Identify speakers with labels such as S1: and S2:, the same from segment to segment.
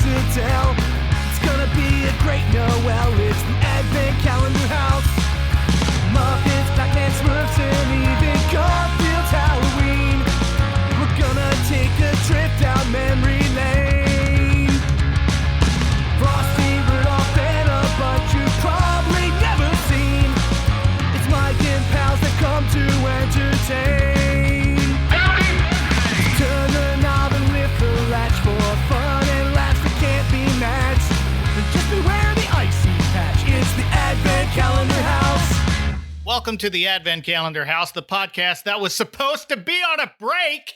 S1: to tell. It's gonna be a great Noel. It's the Advent Calendar House. Muppets, Batman, Smurfs, and even Garfield's Halloween. We're gonna take a trip down memory lane. Frosty, Rudolph, and a bunch you've probably never seen. It's Mike and pals that come to entertain. Turn the knob and lift the latch for fun and laughs that can't be matched. And just beware the icy patch. It's the Advent Calendar House.
S2: Welcome to the Advent Calendar House, the podcast that was supposed to be on a break.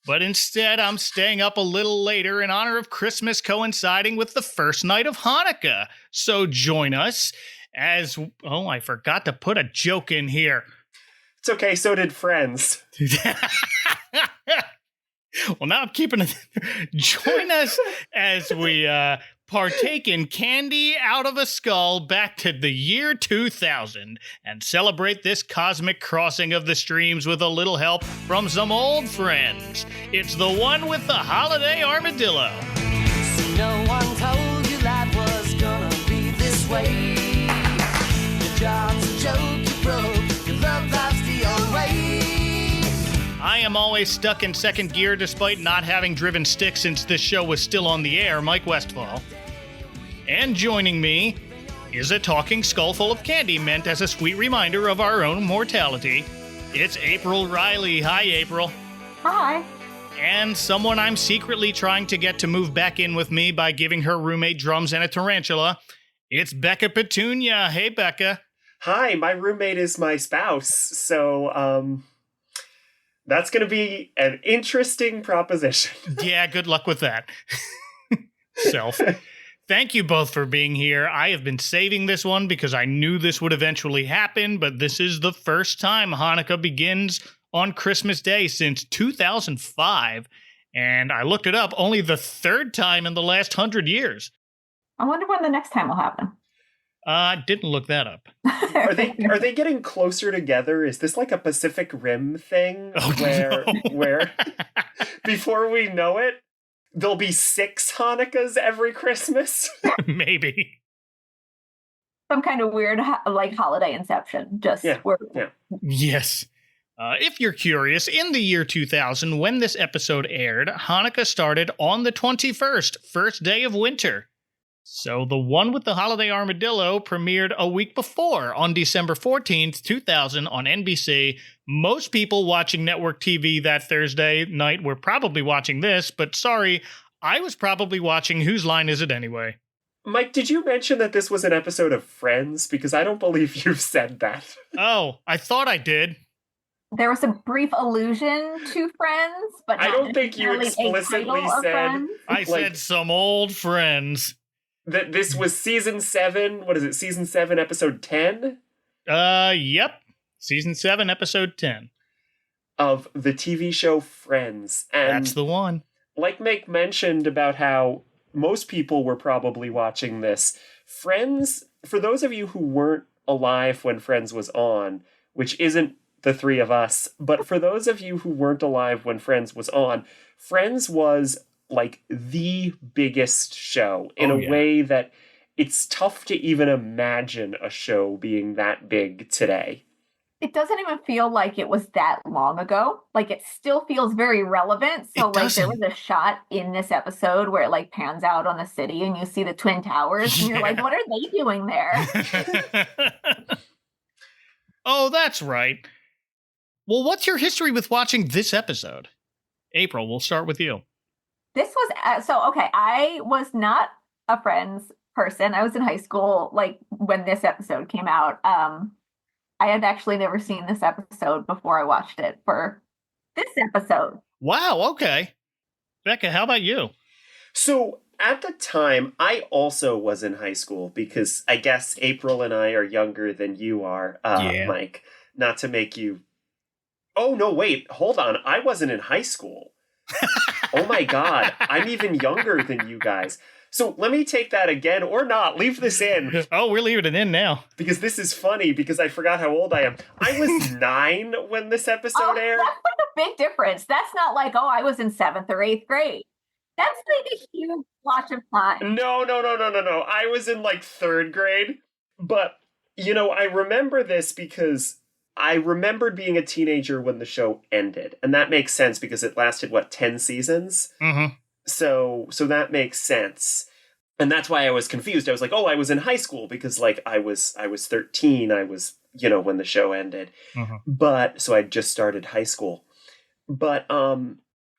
S2: But instead, I'm staying up a little later in honor of Christmas coinciding with the first night of Hanukkah. So join us as... Oh, I forgot to put a joke in here.
S3: It's okay, so did Friends.
S2: Well, now I'm keeping it. Join us as we partake in candy out of a skull back to the year 2000 and celebrate this cosmic crossing of the streams with a little help from some old friends. It's the one with the Holiday Armadillo.
S1: See, no one told you life was gonna be this way. Your job's a joke you broke, your love life's the old way.
S2: I am always stuck in second gear despite not having driven stick since this show was still on the air, Mike Westfall. And joining me is a talking skull full of candy meant as a sweet reminder of our own mortality. It's April Riley. Hi, April.
S4: Hi.
S2: And someone I'm secretly trying to get to move back in with me by giving her roommate drums and a tarantula. It's Becca Petunia. Hey, Becca.
S3: Hi, my roommate is my spouse, so, that's going to be an interesting proposition.
S2: Yeah, good luck with that. Thank you both for being here. I have been saving this one because I knew this would eventually happen, but this is the first time Hanukkah begins on Christmas Day since 2005. And I looked it up, only the third time in the last 100 years.
S4: I wonder when the next time will happen.
S2: Didn't look that up.
S3: Are they getting closer together? Is this like a Pacific Rim thing where before we know it, there'll be 6 Hanukkahs every Christmas?
S2: Maybe.
S4: Some kind of weird like holiday inception.
S3: Yeah.
S2: Yes. If you're curious, in the year 2000, when this episode aired, Hanukkah started on the 21st, first day of winter. So the one with the Holiday Armadillo premiered a week before on December 14th, 2000 on NBC. Most people watching network TV that Thursday night were probably watching this, but sorry, I was probably watching Whose Line Is It Anyway?
S3: Mike, did you mention that this was an episode of Friends? Because I don't believe you've said that.
S2: Oh, I thought I did.
S4: There was a brief allusion to Friends, but
S3: I don't think you explicitly said...
S2: I said some old friends.
S3: That this was season 7, what is it, season 7, episode 10?
S2: Yep. Season 7, episode 10.
S3: Of the TV show Friends. And
S2: that's the one.
S3: Like Mike mentioned about how most people were probably watching this, Friends, for those of you who weren't alive when Friends was on, which isn't the three of us, but for those of you who weren't alive when Friends was on, Friends was like the biggest show in a way that it's tough to even imagine a show being that big today.
S4: It doesn't even feel like it was that long ago. Like it still feels very relevant. So there was a shot in this episode where it like pans out on the city and you see the Twin Towers and you're like, what are they doing there?
S2: Oh, that's right. Well, what's your history with watching this episode? April, we'll start with you.
S4: This was, I was not a Friends person. I was in high school, like, when this episode came out. I had actually never seen this episode before I watched it for this episode.
S2: Wow, okay. Becca, how about you?
S3: So, at the time, I also was in high school, because I guess April and I are younger than you are, Mike. Not to make you... Oh, no, wait, hold on. I wasn't in high school. Oh my God, I'm even younger than you guys. So let me take that again, or not. Leave this in.
S2: Oh, we're leaving it in now.
S3: Because this is funny, because I forgot how old I am. I was 9 when this episode aired.
S4: That's like a big difference. That's not like, I was in 7th or 8th grade. That's like a huge watch of time.
S3: No. I was in like third grade. But, I remember this because I remembered being a teenager when the show ended. And that makes sense because it lasted, 10 seasons?
S2: Mm-hmm.
S3: So that makes sense. And that's why I was confused. I was like, oh, I was in high school because like I was 13. I was, when the show ended.
S2: Mm-hmm.
S3: But so I just started high school. But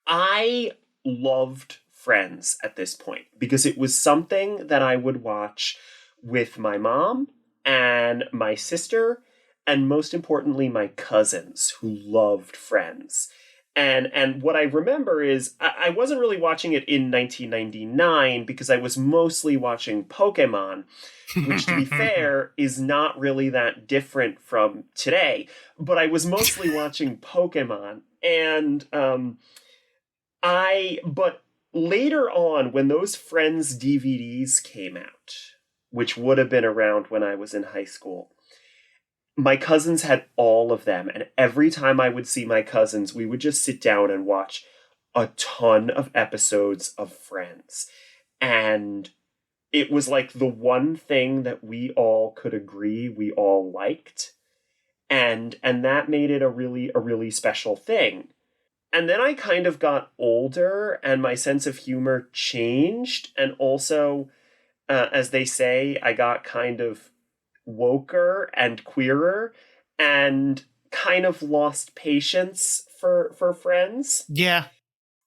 S3: I loved Friends at this point because it was something that I would watch with my mom and my sister and most importantly my cousins who loved Friends. And what I remember is I wasn't really watching it in 1999 because I was mostly watching Pokemon, which to be fair is not really that different from today. But I was mostly watching Pokemon, and but later on when those Friends DVDs came out, which would have been around when I was in high school, my cousins had all of them, and every time I would see my cousins, we would just sit down and watch a ton of episodes of Friends. And it was like the one thing that we all could agree we all liked. And that made it a really special thing. And then I kind of got older and my sense of humor changed. And also, as they say, I got kind of woker and queerer and kind of lost patience for Friends.
S2: Yeah.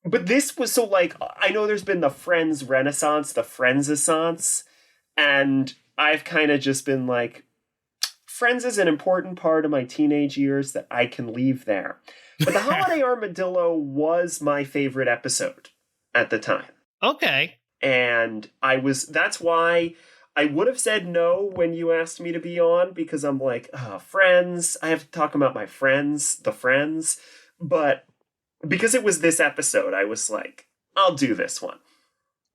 S3: But this was so like, I know there's been the Friends Renaissance, the Friends-essence, and I've kind of just been like, Friends is an important part of my teenage years that I can leave there. But the Holiday Armadillo was my favorite episode at the time.
S2: Okay.
S3: And that's why I would have said no when you asked me to be on, because I'm like, Friends, I have to talk about my friends, the Friends. But because it was this episode, I was like, I'll do this one.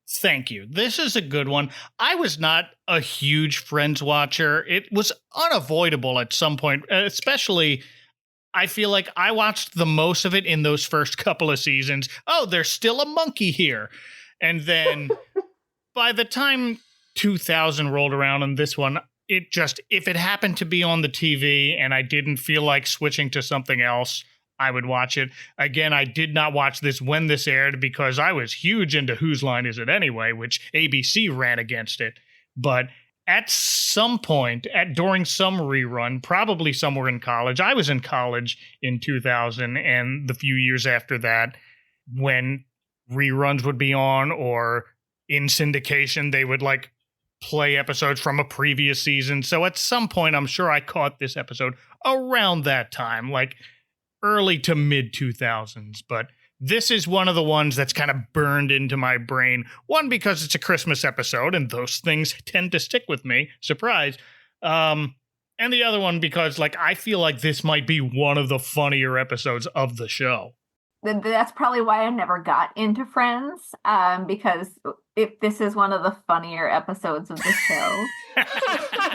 S2: Thank you. This is a good one. I was not a huge Friends watcher. It was unavoidable at some point, especially I feel like I watched the most of it in those first couple of seasons. Oh, there's still a monkey here. And then by the time 2000 rolled around on this one, it just, if it happened to be on the TV and I didn't feel like switching to something else, I would watch it. Again, I did not watch this when this aired because I was huge into Whose Line Is It Anyway, which ABC ran against it. But at some point, during some rerun, probably somewhere in college, I was in college in 2000 and the few years after that, when reruns would be on or in syndication, they would like play episodes from a previous season. So at some point, I'm sure I caught this episode around that time, like early to mid 2000s. But this is one of the ones that's kind of burned into my brain. One, because it's a Christmas episode, and those things tend to stick with me. Surprise. And the other one, because like I feel like this might be one of the funnier episodes of the show.
S4: That's probably why I never got into Friends, because if this is one of the funnier episodes of the show,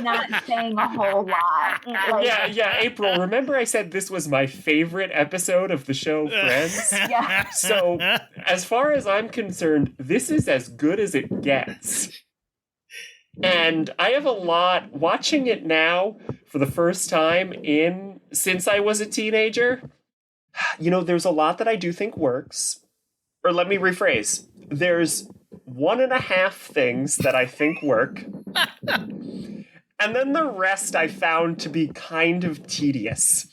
S4: not saying a whole lot. Like,
S3: yeah, April, remember I said this was my favorite episode of the show Friends?
S4: Yeah.
S3: So, as far as I'm concerned, this is as good as it gets. And I have a lot, watching it now for the first time since I was a teenager, there's a lot that I do think works. Or let me rephrase. There's 1.5 things that I think work. And then the rest I found to be kind of tedious.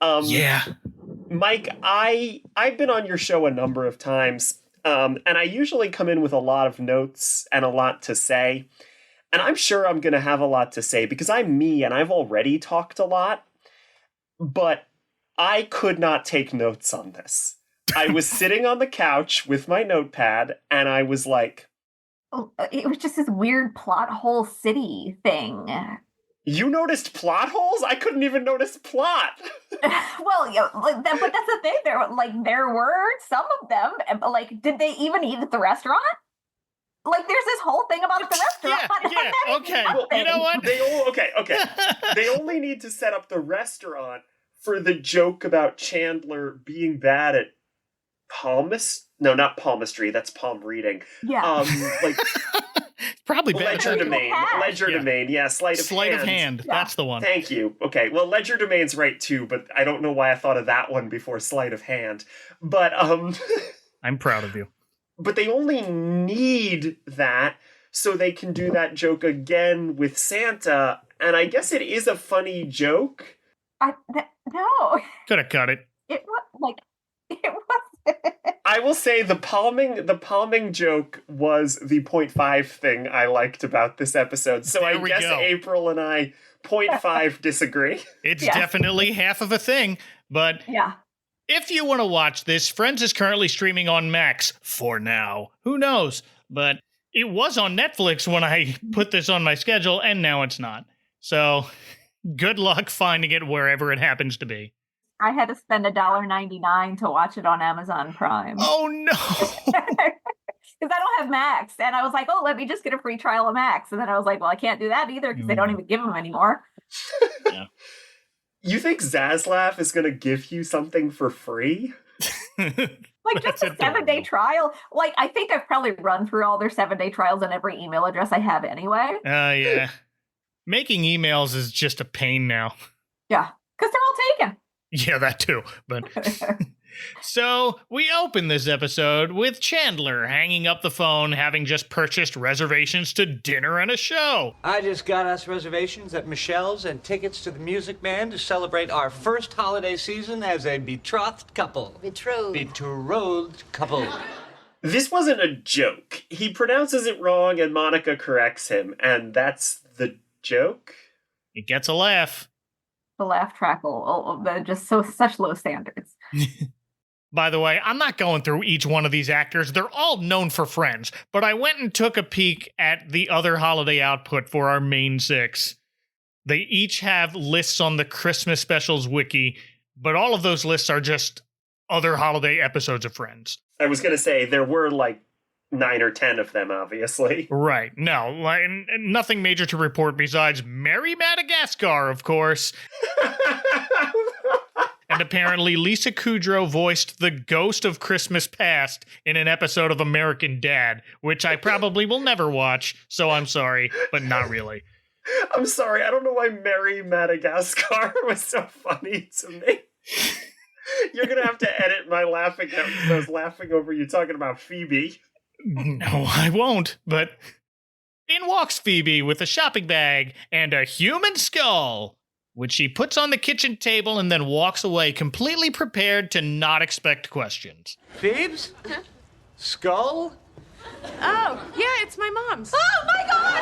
S2: Yeah.
S3: Mike, I've been on your show a number of times, and I usually come in with a lot of notes and a lot to say. And I'm sure I'm going to have a lot to say because I'm me and I've already talked a lot. But I could not take notes on this. I was sitting on the couch with my notepad, and I was like...
S4: It was just this weird plot hole city thing.
S3: You noticed plot holes? I couldn't even notice plot.
S4: Well, yeah, but that's the thing. There were some of them. Like, did they even eat at the restaurant? Like, there's this whole thing about the restaurant.
S2: Yeah, okay. Well, you know what?
S3: Okay. They only need to set up the restaurant for the joke about Chandler being bad at palmistry. No, not palmistry. That's palm reading.
S4: Yeah.
S3: Like
S2: Probably better.
S3: Legerdemain. Yeah, sleight of hand.
S2: Yeah. That's the one.
S3: Thank you. Okay, well, legerdemain's right too, but I don't know why I thought of that one before sleight of hand. But
S2: I'm proud of you.
S3: But they only need that so they can do that joke again with Santa, and I guess it is a funny joke.
S4: No.
S2: Could have cut it.
S4: It was
S3: I will say the palming joke was the 0.5 thing I liked about this episode. So I guess April and I 0.5 disagree.
S2: It's definitely half of a thing, but if you want to watch this, Friends is currently streaming on Max for now. Who knows? But it was on Netflix when I put this on my schedule, and now it's not. So good luck finding it wherever it happens to be.
S4: I had to spend $1.99 to watch it on Amazon Prime.
S2: Oh, no.
S4: Because I don't have Max. And I was like, let me just get a free trial of Max. And then I was like, well, I can't do that either because they don't even give them anymore.
S3: Yeah. You think Zaslav is going to give you something for free?
S4: Like just a 7-day trial? Like, I think I've probably run through all their 7-day trials on every email address I have anyway.
S2: Yeah. Making emails is just a pain now.
S4: Yeah, because they're all taken.
S2: Yeah, that too. But so we open this episode with Chandler hanging up the phone, having just purchased reservations to dinner and a show.
S5: I just got us reservations at Michelle's and tickets to the Music Man to celebrate our first holiday season as a betrothed couple. Betrothed couple.
S3: This wasn't a joke. He pronounces it wrong and Monica corrects him, and that's the joke?
S2: It gets a laugh.
S4: The laugh track just such low standards.
S2: By the way, I'm not going through each one of these actors. They're all known for Friends, but I went and took a peek at the other holiday output for our main 6. They each have lists on the Christmas specials wiki, but all of those lists are just other holiday episodes of Friends.
S3: I was going to say, there were like 9 or 10 of them, obviously.
S2: Right. No, nothing major to report besides Merry Madagascar, of course. And apparently Lisa Kudrow voiced the ghost of Christmas Past in an episode of American Dad, which I probably will never watch, so I'm sorry, but not really.
S3: I'm sorry, I don't know why Merry Madagascar was so funny to me. You're going to have to edit my laughing over you talking about Phoebe.
S2: No, I won't, but in walks Phoebe with a shopping bag and a human skull, which she puts on the kitchen table and then walks away completely prepared to not expect questions.
S5: Phoebes? Huh? Skull?
S6: Oh, yeah, it's my mom's.
S4: Oh my God!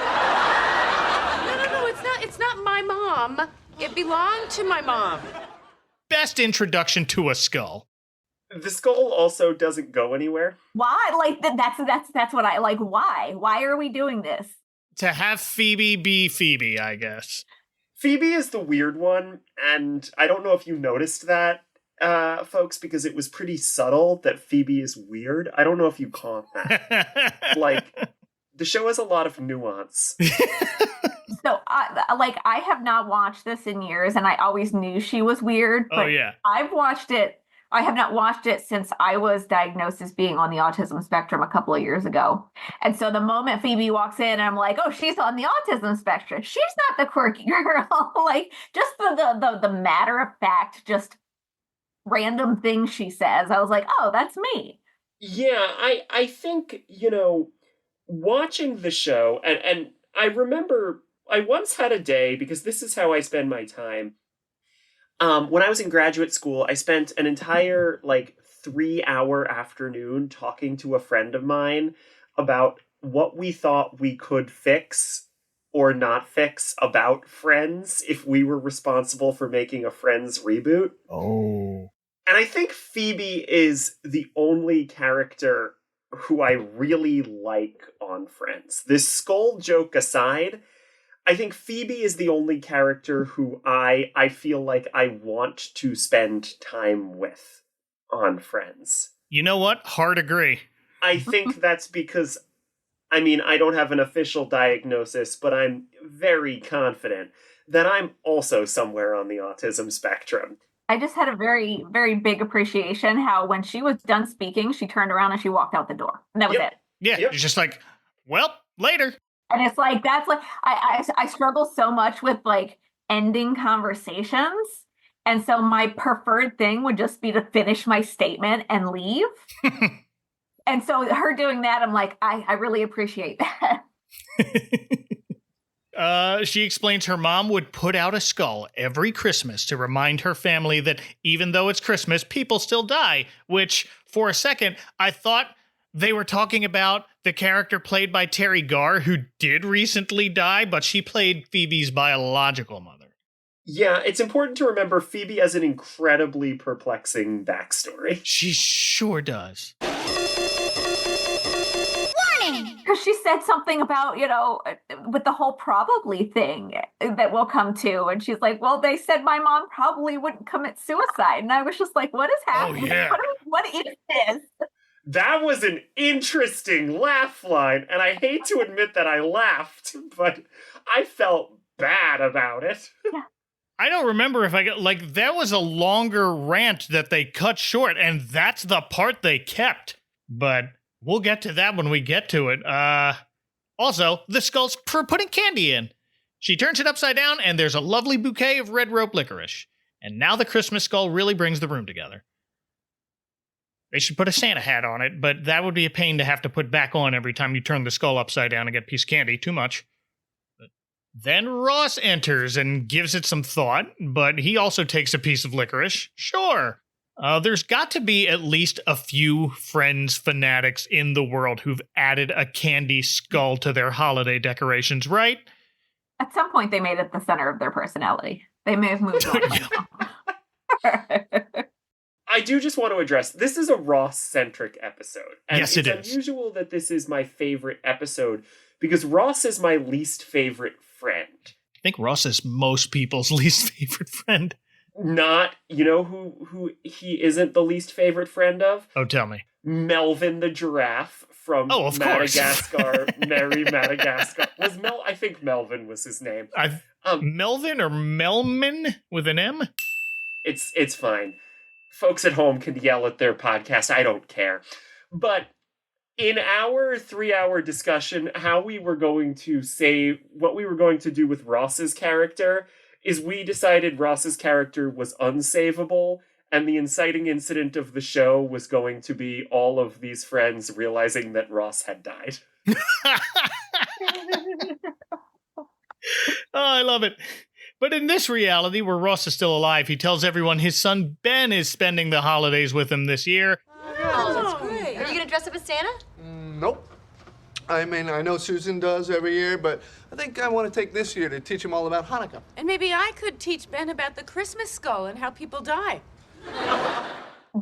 S6: No, it's not my mom. It belonged to my mom.
S2: Best introduction to a skull.
S3: The skull also doesn't go anywhere.
S4: Why? Like that's what I like. Why? Why are we doing this?
S2: To have Phoebe be Phoebe, I guess.
S3: Phoebe is the weird one, and I don't know if you noticed that, folks, because it was pretty subtle that Phoebe is weird. I don't know if you caught that. Like, the show has a lot of nuance.
S4: So, I have not watched this in years, and I always knew she was weird. But I have not watched it since I was diagnosed as being on the autism spectrum a couple of years ago. And so the moment Phoebe walks in, I'm like, oh, she's on the autism spectrum. She's not the quirky girl. Like, just the matter of fact, just random things she says. I was like, oh, that's me.
S3: Yeah, I think, watching the show, and I remember I once had a day, because this is how I spend my time. When I was in graduate school, I spent an entire 3-hour afternoon talking to a friend of mine about what we thought we could fix or not fix about Friends if we were responsible for making a Friends reboot.
S2: Oh.
S3: And I think Phoebe is the only character who I really like on Friends. This skull joke aside, I think Phoebe is the only character who I feel like I want to spend time with on Friends.
S2: You know what? Hard agree.
S3: I think that's because, I don't have an official diagnosis, but I'm very confident that I'm also somewhere on the autism spectrum.
S4: I just had a very, very big appreciation how when she was done speaking, she turned around and she walked out the door. And that was it.
S2: Yeah,
S3: Yep.
S2: it's just like, well, later.
S4: And it's like, that's like, I struggle so much with like ending conversations. And so my preferred thing would just be to finish my statement and leave. And so her doing that, I'm like, I really appreciate that.
S2: She explains her mom would put out a skull every Christmas to remind her family that even though it's Christmas, people still die, which, for a second, I thought they were talking about the character played by Terry Garr, who did recently die, but she played Phoebe's biological mother.
S3: Yeah, it's important to remember Phoebe has an incredibly perplexing backstory.
S2: She sure does.
S4: Because she said something about, with the whole probably thing that we'll come to. And she's like, well, they said my mom probably wouldn't commit suicide. And I was just like, what is happening?
S2: Oh, yeah.
S4: What is this?
S3: That was an interesting laugh line, and I hate to admit that I laughed, but I felt bad about it.
S4: Yeah.
S2: I don't remember if I got, like, that was a longer rant that they cut short, and that's the part they kept. But we'll get to that when we get to it. Also, the skull's for putting candy in. She turns it upside down, and there's a lovely bouquet of red rope licorice. And now the Christmas skull really brings the room together. They should put a Santa hat on it, but that would be a pain to have to put back on every time you turn the skull upside down and get a piece of candy. Too much. But then Ross enters and gives it some thought, but he also takes a piece of licorice. Sure. There's got to be at least a few Friends fanatics in the world who've added a candy skull to their holiday decorations, right?
S4: At some point, they made it the center of their personality. They may have moved on.
S3: I do just want to address, this is a Ross-centric episode. And
S2: yes, it is.
S3: It's unusual that this is my favorite episode, because Ross is my least favorite friend.
S2: I think Ross is most people's least favorite friend.
S3: Not, you know who he isn't the least favorite friend of?
S2: Oh, tell me.
S3: Melvin the giraffe from
S2: of
S3: Madagascar, Merry Madagascar. I think Melvin was his name.
S2: Melvin or Melman with an M?
S3: It's fine. Folks at home can yell at their podcast. I don't care. But in our 3-hour discussion, how we were going to say what we were going to do with Ross's character is we decided Ross's character was unsavable, and the inciting incident of the show was going to be all of these friends realizing that Ross had died.
S2: Oh, I love it. But in this reality, where Ross is still alive, he tells everyone his son Ben is spending the holidays with him this year.
S7: Oh, that's great. Are you going to dress up as Santa?
S8: Nope. I mean, I know Susan does every year, but I think I want to take this year to teach him all about Hanukkah.
S6: And maybe I could teach Ben about the Christmas skull and how people die.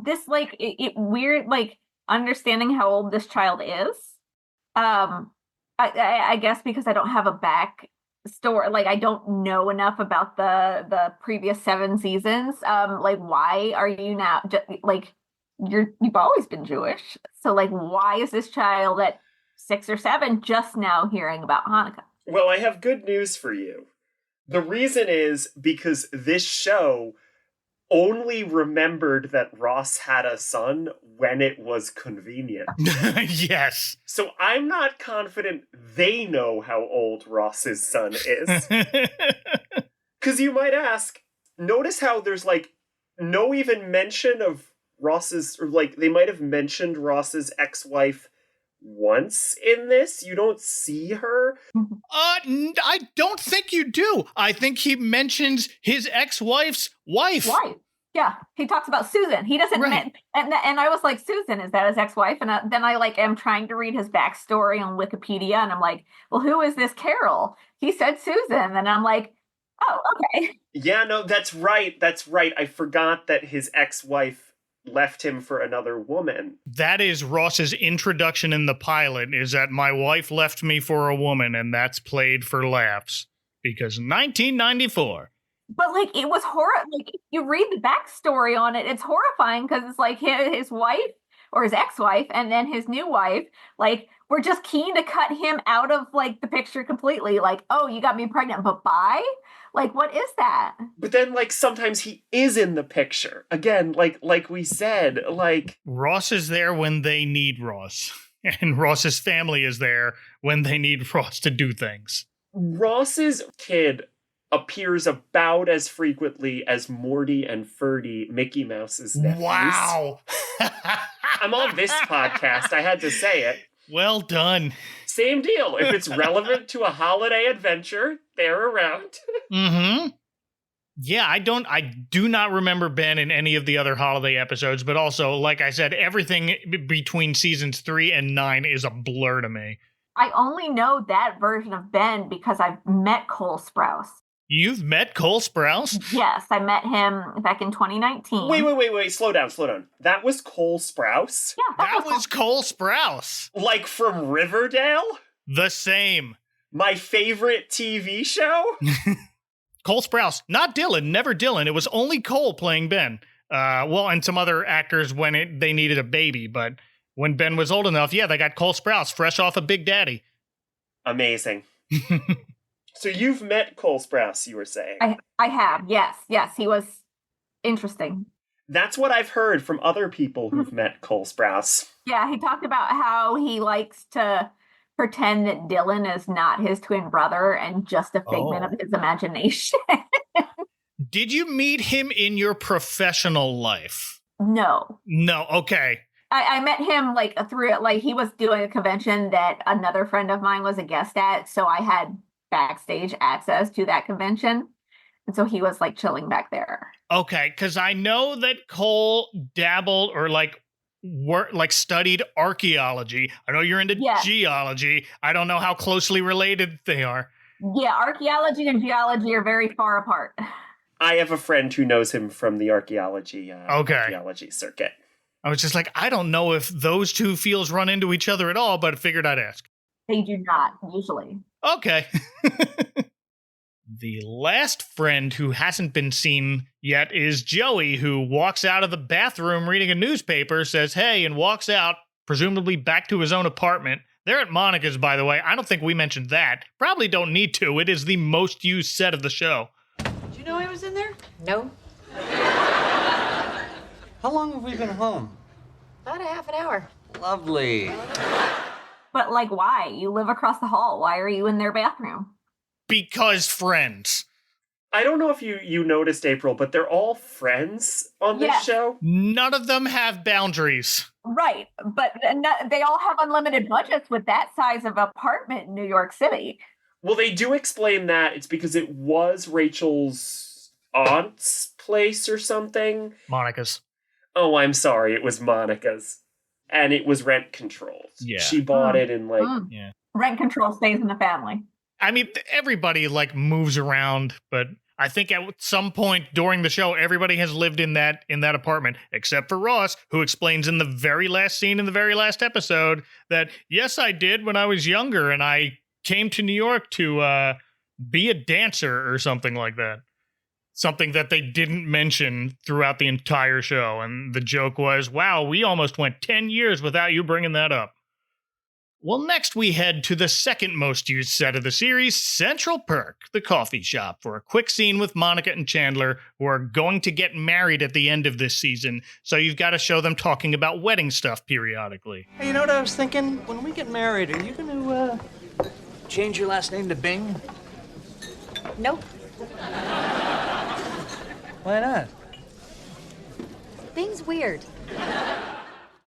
S4: This, like, it weird, like, understanding how old this child is. I guess because I don't have a back story, like I don't know enough about the previous 7 seasons. Like, why are you now like you've always been Jewish, so like why is this child at 6 or 7 just now hearing about Hanukkah?
S3: Well, I have good news for you. The reason is because this show only remembered that Ross had a son when it was convenient.
S2: Yes.
S3: So I'm not confident they know how old Ross's son is. Because you might ask, notice how there's like no even mention of Ross's, or like they might have mentioned Ross's ex-wife once in this. You don't see her.
S2: I don't think you do. I think he mentions his ex-wife's wife.
S4: Yeah, he talks about Susan. He doesn't,
S2: right.
S4: And I was like, Susan, is that his ex-wife? And then I like am trying to read his backstory on Wikipedia, and I'm like, well, who is this Carol? He said Susan, and I'm like, oh, okay.
S3: Yeah, no, that's right. I forgot that his ex-wife left him for another woman.
S2: That is Ross's introduction in the pilot, is that my wife left me for a woman, and that's played for laughs. Because 1994.
S4: But like it was horror. Like if you read the backstory on it, it's horrifying because it's like his wife or his ex-wife, and then his new wife, like, we're just keen to cut him out of like the picture completely. Like, oh, you got me pregnant, but bye? Like, what is that?
S3: But then, like, sometimes he is in the picture. Again, like we said, like...
S2: Ross is there when they need Ross. And Ross's family is there when they need Ross to do things.
S3: Ross's kid appears about as frequently as Morty and Ferdy, Mickey Mouse's nephews.
S2: Wow!
S3: I'm on this podcast. I had to say it.
S2: Well done.
S3: Same deal. If it's relevant to a holiday adventure, they're around.
S2: Mm-hmm. Yeah, I do not remember Ben in any of the other holiday episodes, but also, like I said, everything between seasons 3 and 9 is a blur to me.
S4: I only know that version of Ben because I've met Cole Sprouse.
S2: You've met Cole Sprouse?
S4: Yes, I met him back in 2019.
S3: Wait. Slow down. That was Cole Sprouse?
S4: Yeah,
S2: that was Cole Sprouse.
S3: Like from Riverdale?
S2: The same.
S3: My favorite TV show?
S2: Cole Sprouse, not Dylan, never Dylan. It was only Cole playing Ben. And some other actors when they needed a baby, but when Ben was old enough, yeah, they got Cole Sprouse, fresh off of Big Daddy.
S3: Amazing. So you've met Cole Sprouse, you were saying?
S4: I have, yes, he was interesting.
S3: That's what I've heard from other people who've met Cole Sprouse.
S4: Yeah, he talked about how he likes to pretend that Dylan is not his twin brother and just a figment of his imagination.
S2: Did you meet him in your professional life?
S4: No.
S2: No, okay.
S4: I met him he was doing a convention that another friend of mine was a guest at, so I had backstage access to that convention. And so he was like chilling back there.
S2: Okay, because I know that Cole dabbled or studied archaeology. I know you're into geology. I don't know how closely related they are.
S4: Yeah, archaeology and geology are very far apart.
S3: I have a friend who knows him from the archaeology circuit.
S2: I was just like, I don't know if those two fields run into each other at all, but figured I'd ask.
S4: They do not, usually.
S2: Okay. The last friend who hasn't been seen yet is Joey, who walks out of the bathroom reading a newspaper, says, hey, and walks out, presumably back to his own apartment. They're at Monica's, by the way. I don't think we mentioned that. Probably don't need to. It is the most used set of the show.
S6: Did you know I was in there?
S7: No.
S5: How long have we been home?
S7: About a half an hour.
S5: Lovely.
S4: But, why? You live across the hall. Why are you in their bathroom?
S2: Because friends.
S3: I don't know if you noticed, April, but they're all friends on this show.
S2: None of them have boundaries.
S4: Right, but they all have unlimited budgets with that size of apartment in New York City.
S3: Well, they do explain that it's because it was Rachel's aunt's place or something.
S2: Monica's.
S3: Oh, I'm sorry. It was Monica's. And it was rent controlled.
S2: Yeah.
S3: She bought it in
S2: Yeah.
S4: Rent control stays in the family.
S2: I mean, everybody moves around, but I think at some point during the show, everybody has lived in that apartment, except for Ross, who explains in the very last scene in the very last episode that, yes, I did when I was younger, and I came to New York to be a dancer or something like that. Something that they didn't mention throughout the entire show. And the joke was, wow, we almost went 10 years without you bringing that up. Well, next we head to the second most used set of the series, Central Perk, the coffee shop, for a quick scene with Monica and Chandler, who are going to get married at the end of this season, so you've got to show them talking about wedding stuff periodically.
S5: Hey, you know what I was thinking? When we get married, are you going to change your last name to Bing?
S7: Nope.
S5: Why not?
S7: Bing's weird.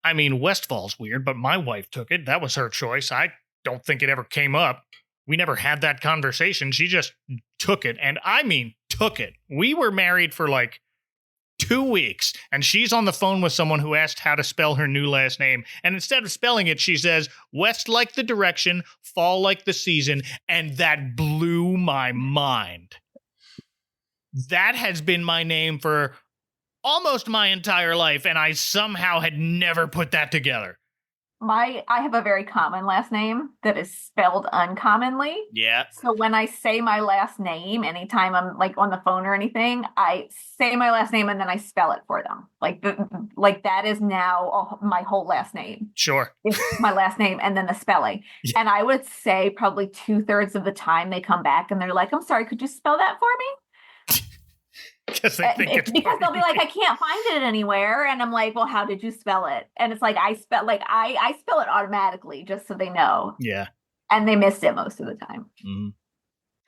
S2: I mean, Westfall's weird, but my wife took it. That was her choice. I don't think it ever came up. We never had that conversation. She just took it. And I mean, took it. We were married for 2 weeks, and she's on the phone with someone who asked how to spell her new last name. And instead of spelling it, she says, west like the direction, fall like the season. And that blew my mind. That has been my name for almost my entire life, and I somehow had never put that together.
S4: I have a very common last name that is spelled uncommonly.
S2: Yeah.
S4: So when I say my last name, anytime I'm like on the phone or anything, I say my last name and then I spell it for them. Like that is now my whole last name.
S2: Sure.
S4: It's my last name and then the spelling.
S2: Yeah.
S4: And I would say probably 2/3 of the time they come back and they're like, "I'm sorry, could you spell that for me?"
S2: Because they think it's
S4: because they'll be like, "I can't find it anywhere," and I'm like, "Well, how did you spell it?" And it's like I spell it automatically just so they know.
S2: Yeah.
S4: And they missed it most of the time.
S2: Mm-hmm.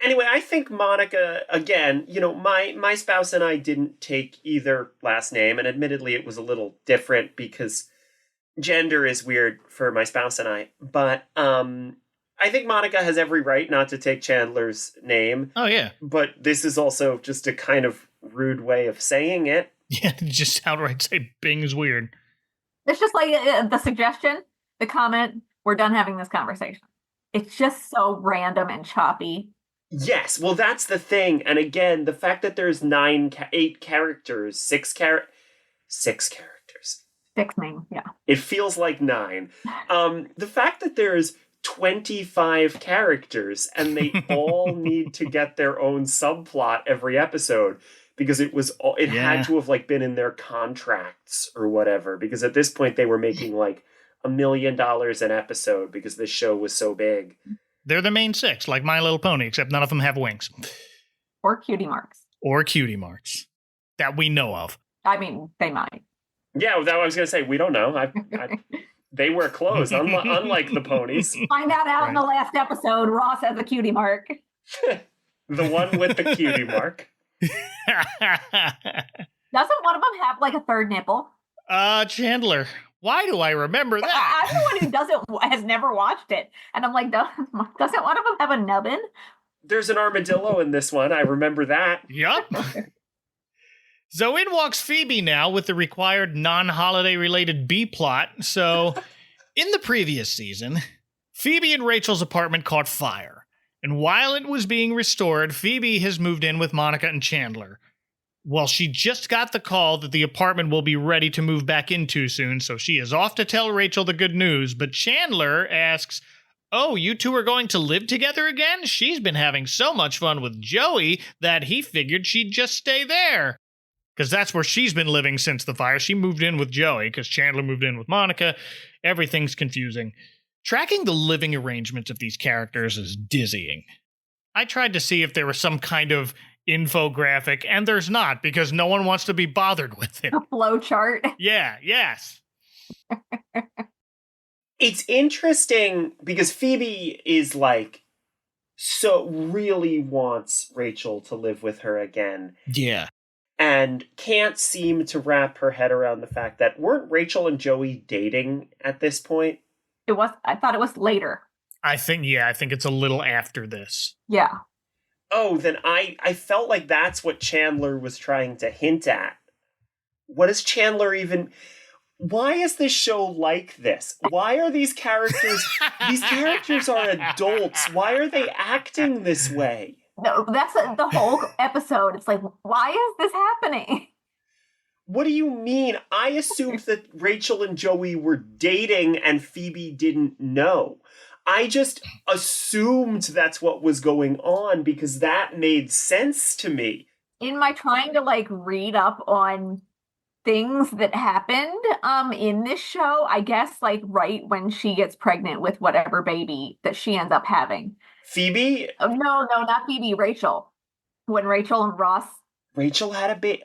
S3: Anyway, I think Monica, again, my spouse and I didn't take either last name, and admittedly it was a little different because gender is weird for my spouse and I. But I think Monica has every right not to take Chandler's name.
S2: Oh, yeah.
S3: But this is also just a kind of rude way of saying it.
S2: Yeah, just outright say Bing's weird.
S4: It's just like the suggestion, the comment, we're done having this conversation. It's just so random and choppy.
S3: Yes, well, that's the thing. And again, the fact that there's 8 characters, 6 characters.
S4: 6 main, yeah.
S3: It feels like 9. The fact that there's 25 characters and they all need to get their own subplot every episode because it had to have like been in their contracts or whatever, because at this point they were making like $1 million an episode because this show was so big.
S2: They're the main 6, like My Little Pony, except none of them have wings.
S4: Or cutie marks.
S2: That we know of.
S4: I mean, they might.
S3: Yeah, that I was going to say, we don't know. They wear clothes, unlike the ponies.
S4: Find out in the last episode, Ross has a cutie mark.
S3: The one with the cutie mark.
S4: Doesn't one of them have like a third nipple?
S2: Chandler. Why do I remember that?
S4: I'm the one who has never watched it. And I'm like, doesn't one of them have a nubbin?
S3: There's an armadillo in this one. I remember that.
S2: Yup. So in walks Phoebe now with the required non-holiday related B-plot. So in the previous season, Phoebe and Rachel's apartment caught fire. And while it was being restored, Phoebe has moved in with Monica and Chandler. Well, she just got the call that the apartment will be ready to move back into soon, so she is off to tell Rachel the good news. But Chandler asks, "Oh, you two are going to live together again? She's been having so much fun with Joey that he figured she'd just stay there." Because that's where she's been living since the fire. She moved in with Joey because Chandler moved in with Monica. Everything's confusing. Tracking the living arrangements of these characters is dizzying. I tried to see if there was some kind of infographic, and there's not, because no one wants to be bothered with it.
S4: A flow chart.
S2: Yeah, yes.
S3: It's interesting because Phoebe is like, so really wants Rachel to live with her again.
S2: Yeah.
S3: And can't seem to wrap her head around the fact that weren't Rachel and Joey dating at this point?
S4: I thought it was later.
S2: I think it's a little after this.
S4: Yeah.
S3: Oh, then I felt like that's what Chandler was trying to hint at. What is Chandler even... Why is this show like this? Why are these characters... These characters are adults. Why are they acting this way?
S4: No, that's the whole episode. It's like, why is this happening?
S3: What do you mean? I assumed that Rachel and Joey were dating and Phoebe didn't know. I just assumed that's what was going on because that made sense to me.
S4: In my trying to like read up on things that happened in this show, I guess like right when she gets pregnant with whatever baby that she ends up having.
S3: Phoebe?
S4: Oh, no, not Phoebe, Rachel. When Rachel and Ross...
S3: Rachel had a baby.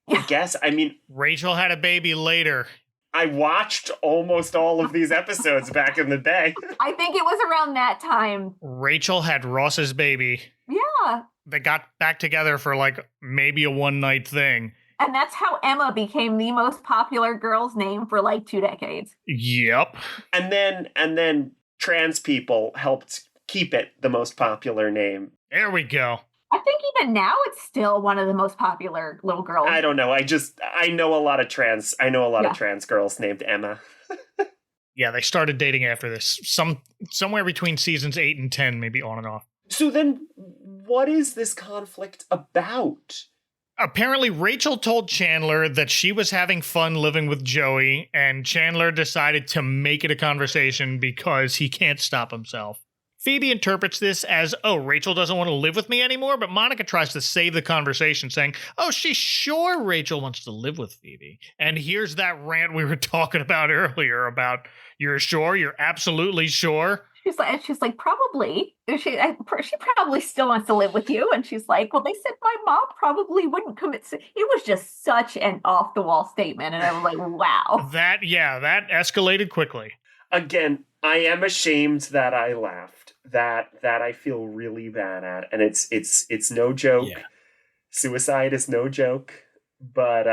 S3: I guess, I mean...
S2: Rachel had a baby later.
S3: I watched almost all of these episodes back in the day.
S4: I think it was around that time.
S2: Rachel had Ross's baby.
S4: Yeah.
S2: They got back together for like maybe a one-night thing.
S4: And that's how Emma became the most popular girl's name for like 2 decades.
S2: Yep.
S3: And then trans people helped keep it the most popular name.
S2: There we go.
S4: I think even now it's still one of the most popular little girls.
S3: I don't know. I know a lot of trans girls named Emma.
S2: Yeah, they started dating after this. Somewhere between seasons 8 and 10, maybe on and off.
S3: So then what is this conflict about?
S2: Apparently, Rachel told Chandler that she was having fun living with Joey, and Chandler decided to make it a conversation because he can't stop himself. Phoebe interprets this as, oh, Rachel doesn't want to live with me anymore, but Monica tries to save the conversation, saying, oh, she's sure Rachel wants to live with Phoebe. And here's that rant we were talking about earlier about, you're sure? You're absolutely sure?
S4: She's like, probably. She probably still wants to live with you. And she's like, well, they said my mom probably wouldn't commit. It was just such an off-the-wall statement. And I was like, wow.
S2: That escalated quickly.
S3: Again, I am ashamed that I laughed. That I feel really bad at. And it's no joke. Yeah. Suicide is no joke. But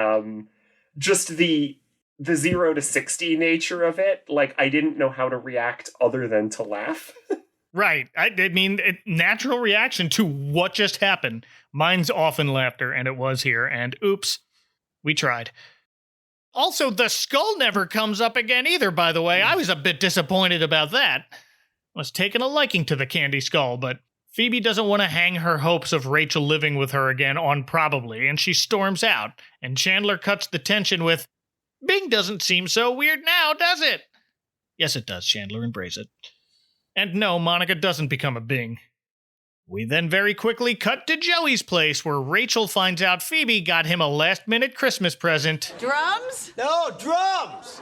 S3: just the 0 to 60 nature of it, like, I didn't know how to react other than to laugh.
S2: Right. I mean, natural reaction to what just happened. Mine's often laughter, and it was here. And oops, we tried. Also, the skull never comes up again either, by the way. I was a bit disappointed about that. Was taking a liking to the candy skull, but Phoebe doesn't want to hang her hopes of Rachel living with her again on probably, and she storms out. And Chandler cuts the tension with, Bing doesn't seem so weird now, does it? Yes, it does, Chandler. Embrace it. And no, Monica doesn't become a Bing. We then very quickly cut to Joey's place, where Rachel finds out Phoebe got him a last-minute Christmas present.
S7: Drums?
S5: No, drums!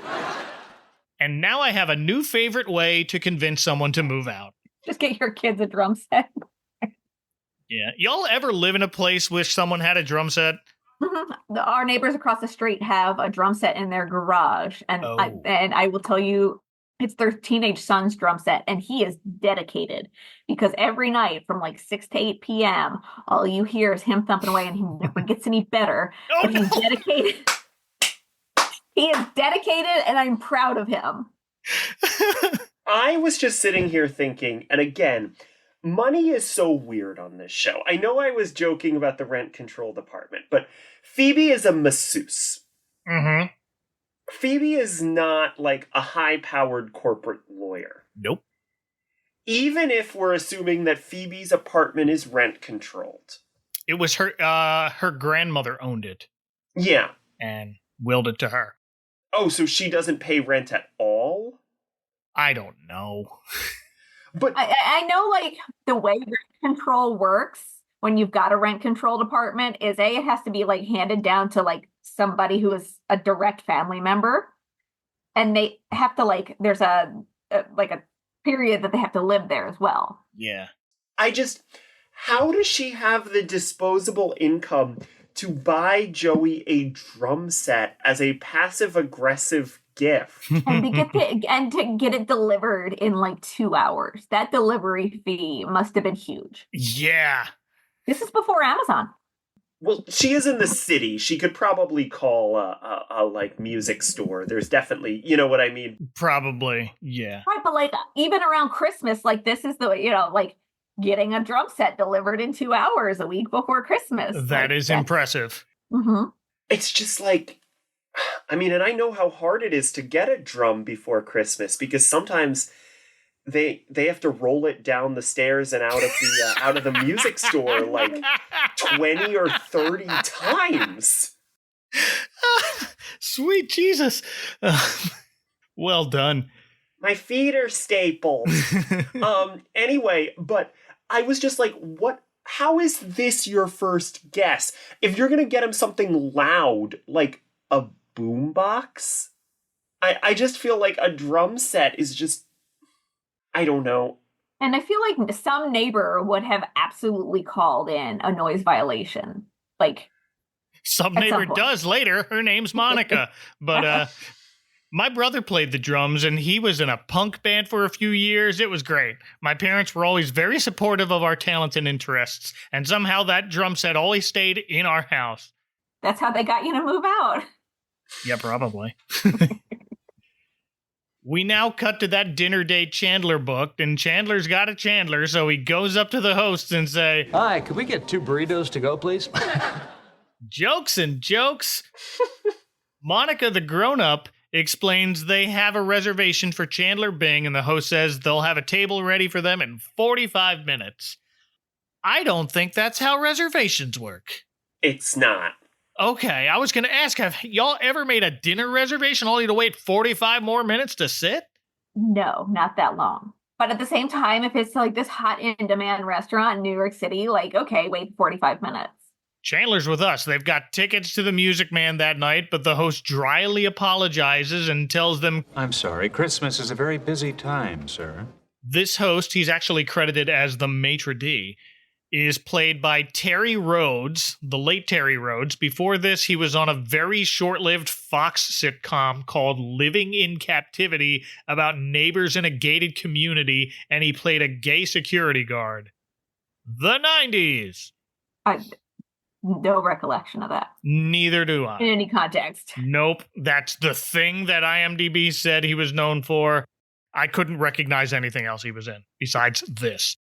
S2: And now I have a new favorite way to convince someone to move out.
S4: Just get your kids a drum set.
S2: Yeah. Y'all ever live in a place wish someone had a drum set?
S4: Mm-hmm. Our neighbors across the street have a drum set in their garage. And I will tell you, it's their teenage son's drum set. And he is dedicated because every night from like 6 to 8 p.m., all you hear is him thumping away, and he never gets any better. But he's dedicated. He is dedicated, and I'm proud of him.
S3: I was just sitting here thinking, and again, money is so weird on this show. I know I was joking about the rent control department, but Phoebe is a masseuse.
S2: Mm-hmm.
S3: Phoebe is not like a high-powered corporate lawyer.
S2: Nope.
S3: Even if we're assuming that Phoebe's apartment is rent controlled.
S2: It was her grandmother owned it.
S3: Yeah.
S2: And willed it to her.
S3: Oh, so she doesn't pay rent at all?
S2: I don't know.
S4: But I know, like, the way rent control works when you've got a rent controlled apartment is it has to be like handed down to like somebody who is a direct family member, and they have to like there's a period that they have to live there as well.
S2: Yeah.
S3: How does she have the disposable income to buy Joey a drum set as a passive-aggressive gift?
S4: And to get it delivered in like 2 hours. That delivery fee must have been huge.
S2: Yeah.
S4: This is before Amazon.
S3: Well, she is in the city. She could probably call a like music store. There's definitely, you know what I mean?
S2: Probably, yeah.
S4: Right, but like even around Christmas, like this is the, like getting a drum set delivered in 2 hours a week before Christmas.
S2: That is impressive.
S4: Mm-hmm.
S3: It's just like, I mean, and I know how hard it is to get a drum before Christmas because sometimes they have to roll it down the stairs and out of the music store like 20 or 30 times.
S2: Sweet Jesus. Well done.
S3: My feet are stapled. Anyway, but I was just like, how is this your first guess? If you're going to get him something loud, like a boombox, I just feel like a drum set is just, I don't know.
S4: And I feel like some neighbor would have absolutely called in a noise violation. Like,
S2: some neighbor does later. Her name's Monica. But my brother played the drums, and he was in a punk band for a few years. It was great. My parents were always very supportive of our talents and interests, and somehow that drum set always stayed in our house.
S4: That's how they got you to move out.
S2: Yeah, probably. We now cut to that dinner date Chandler booked, and Chandler's got a Chandler, so he goes up to the hosts and say,
S5: "Hi, could we get 2 burritos to go, please?"
S2: Jokes and jokes. Monica, the grown-up, explains they have a reservation for Chandler Bing, and the host says they'll have a table ready for them in 45 minutes. I don't think that's how reservations work.
S3: It's not.
S2: Okay, I was going to ask, have y'all ever made a dinner reservation only to wait 45 more minutes to sit?
S4: No, not that long. But at the same time, if it's like this hot in-demand restaurant in New York City, like, okay, wait 45 minutes.
S2: Chandler's with us. They've got tickets to the Music Man that night, but the host dryly apologizes and tells them,
S9: I'm sorry, Christmas is a very busy time, sir.
S2: This host, he's actually credited as the maitre d', is played by Terry Rhodes, the late Terry Rhodes. Before this, he was on a very short-lived Fox sitcom called Living in Captivity about neighbors in a gated community, and he played a gay security guard. The 90s.
S4: No recollection of that.
S2: Neither do I.
S4: In any context.
S2: Nope. That's the thing that IMDb said he was known for. I couldn't recognize anything else he was in besides this.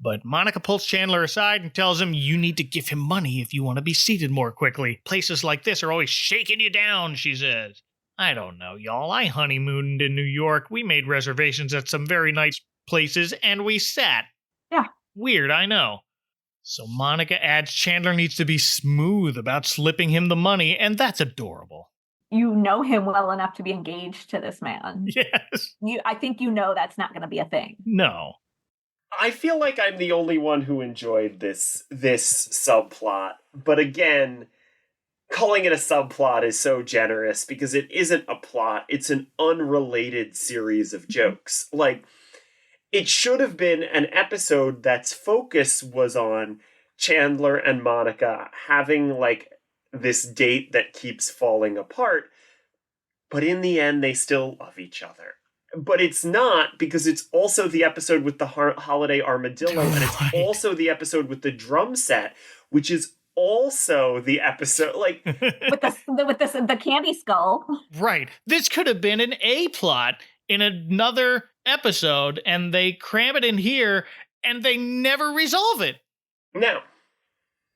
S2: But Monica pulls Chandler aside and tells him, you need to give him money if you want to be seated more quickly. Places like this are always shaking you down, she says. I don't know, y'all. I honeymooned in New York. We made reservations at some very nice places, and we sat.
S4: Yeah.
S2: Weird, I know. So Monica adds Chandler needs to be smooth about slipping him the money, and that's adorable.
S4: You know him well enough to be engaged to this man.
S2: Yes.
S4: I think you know that's not going to be a thing.
S2: No.
S3: I feel like I'm the only one who enjoyed this subplot. But again, calling it a subplot is so generous because it isn't a plot. It's an unrelated series of jokes. Like, it should have been an episode that's focus was on Chandler and Monica having, like, this date that keeps falling apart. But in the end, they still love each other. But it's not, because it's also the episode with the Holiday Armadillo, and it's also the episode with the drum set, which is also the episode, like...
S4: with the candy skull.
S2: Right. This could have been an A-plot in another episode, and they cram it in here, and they never resolve it.
S3: No.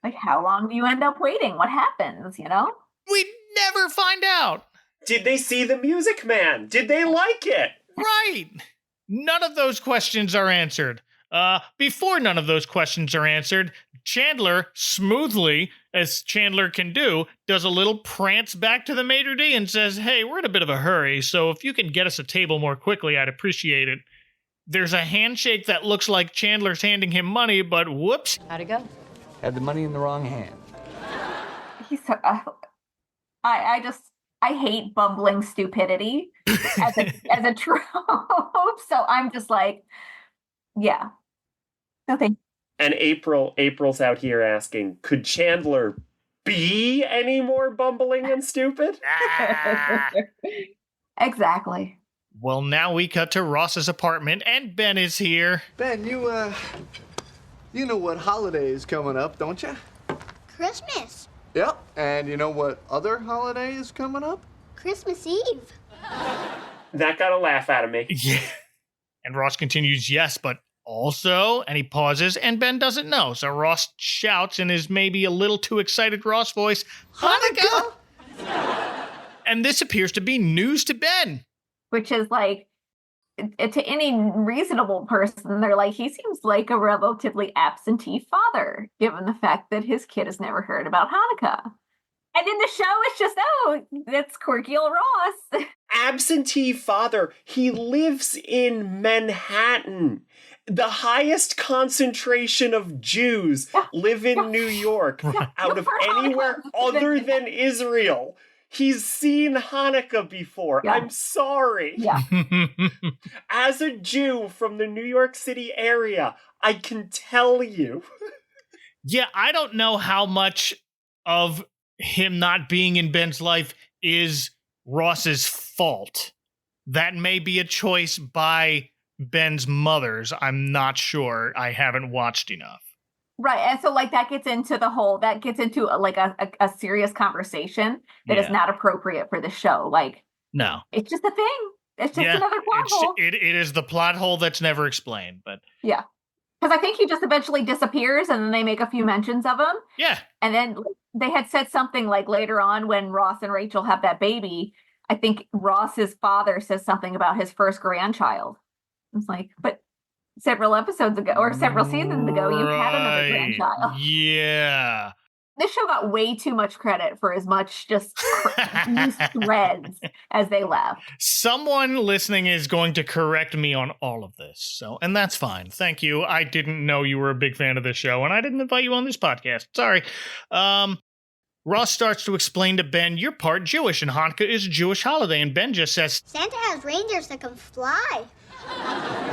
S4: Like, how long do you end up waiting? What happens, you know?
S2: We never find out.
S3: Did they see the Music Man? Did they like it?
S2: Right. None of those questions are answered. Before none of those questions are answered, Chandler, smoothly, as Chandler can do, does a little prance back to the maitre d' and says, hey, we're in a bit of a hurry, so if you can get us a table more quickly, I'd appreciate it. There's a handshake that looks like Chandler's handing him money, but whoops.
S7: How'd it go?
S5: Had the money in the wrong hand.
S4: He's so... I hate bumbling stupidity as a trope. So I'm just like, yeah. No thank you.
S3: And April's out here asking, could Chandler be any more bumbling and stupid?
S4: Exactly.
S2: Well, now we cut to Ross's apartment, and Ben is here.
S8: Ben, you know what holiday is coming up, don't you?
S10: Christmas.
S8: Yep. And you know what other holiday is coming up?
S10: Christmas Eve.
S3: That got a laugh out of me.
S2: Yeah. And Ross continues, yes, but also, and he pauses, and Ben doesn't know. So Ross shouts in his maybe a little too excited Ross voice, Hanukkah! And this appears to be news to Ben.
S4: Which is like, to any reasonable person, they're like, he seems like a relatively absentee father, given the fact that his kid has never heard about Hanukkah. And in the show, it's just, oh, that's quirky old Ross.
S3: Absentee father. He lives in Manhattan. The highest concentration of Jews live in New York out of anywhere other than Israel. He's seen Hanukkah before. Yeah. I'm sorry.
S4: Yeah.
S3: As a Jew from the New York City area, I can tell you.
S2: Yeah, I don't know how much of him not being in Ben's life is Ross's fault. That may be a choice by Ben's mother's. I'm not sure. I haven't watched enough.
S4: Right. And so like that gets into a serious conversation that is not appropriate for the show. Like,
S2: no,
S4: it's just a thing. It's just another plot hole.
S2: It is the plot hole that's never explained, but
S4: yeah. Because I think he just eventually disappears and then they make a few mentions of him.
S2: Yeah.
S4: And then they had said something like later on when Ross and Rachel have that baby, I think Ross's father says something about his first grandchild. It's like, but several episodes ago or several seasons ago, you had another grandchild.
S2: Yeah.
S4: This show got way too much credit for as much just loose threads as they left.
S2: Someone listening is going to correct me on all of this. So, and that's fine. Thank you. I didn't know you were a big fan of this show, and I didn't invite you on this podcast. Sorry. Ross starts to explain to Ben, you're part Jewish, and Hanukkah is a Jewish holiday. And Ben just says,
S10: Santa has reindeers that can fly.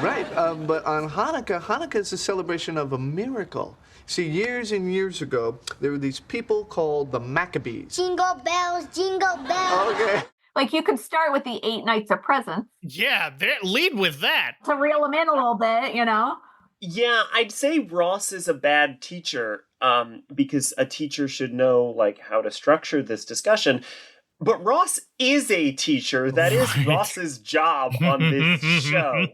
S8: Right, but on Hanukkah is a celebration of a miracle. See, years and years ago, there were these people called the Maccabees.
S10: Jingle bells, jingle bells.
S8: Okay.
S4: Like, you could start with the 8 nights of presents.
S2: yeah, lead with that.
S4: To reel them in a little bit, you know?
S3: Yeah, I'd say Ross is a bad teacher, because a teacher should know, like, how to structure this discussion. But Ross is a teacher. That is Ross's job on this show.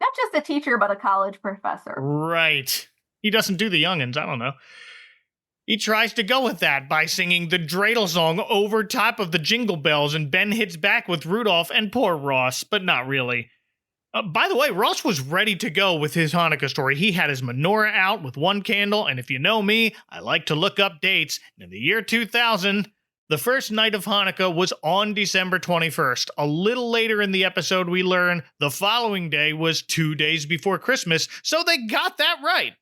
S4: Not just a teacher, but a college professor.
S2: Right. He doesn't do the youngins, I don't know. He tries to go with that by singing the dreidel song over top of the jingle bells, and Ben hits back with Rudolph and poor Ross, but not really. By the way, Ross was ready to go with his Hanukkah story. He had his menorah out with one candle, and if you know me, I like to look up dates. In the year 2000, the first night of Hanukkah was on December 21st. A little later in the episode, we learn the following day was 2 days before Christmas, so they got that right.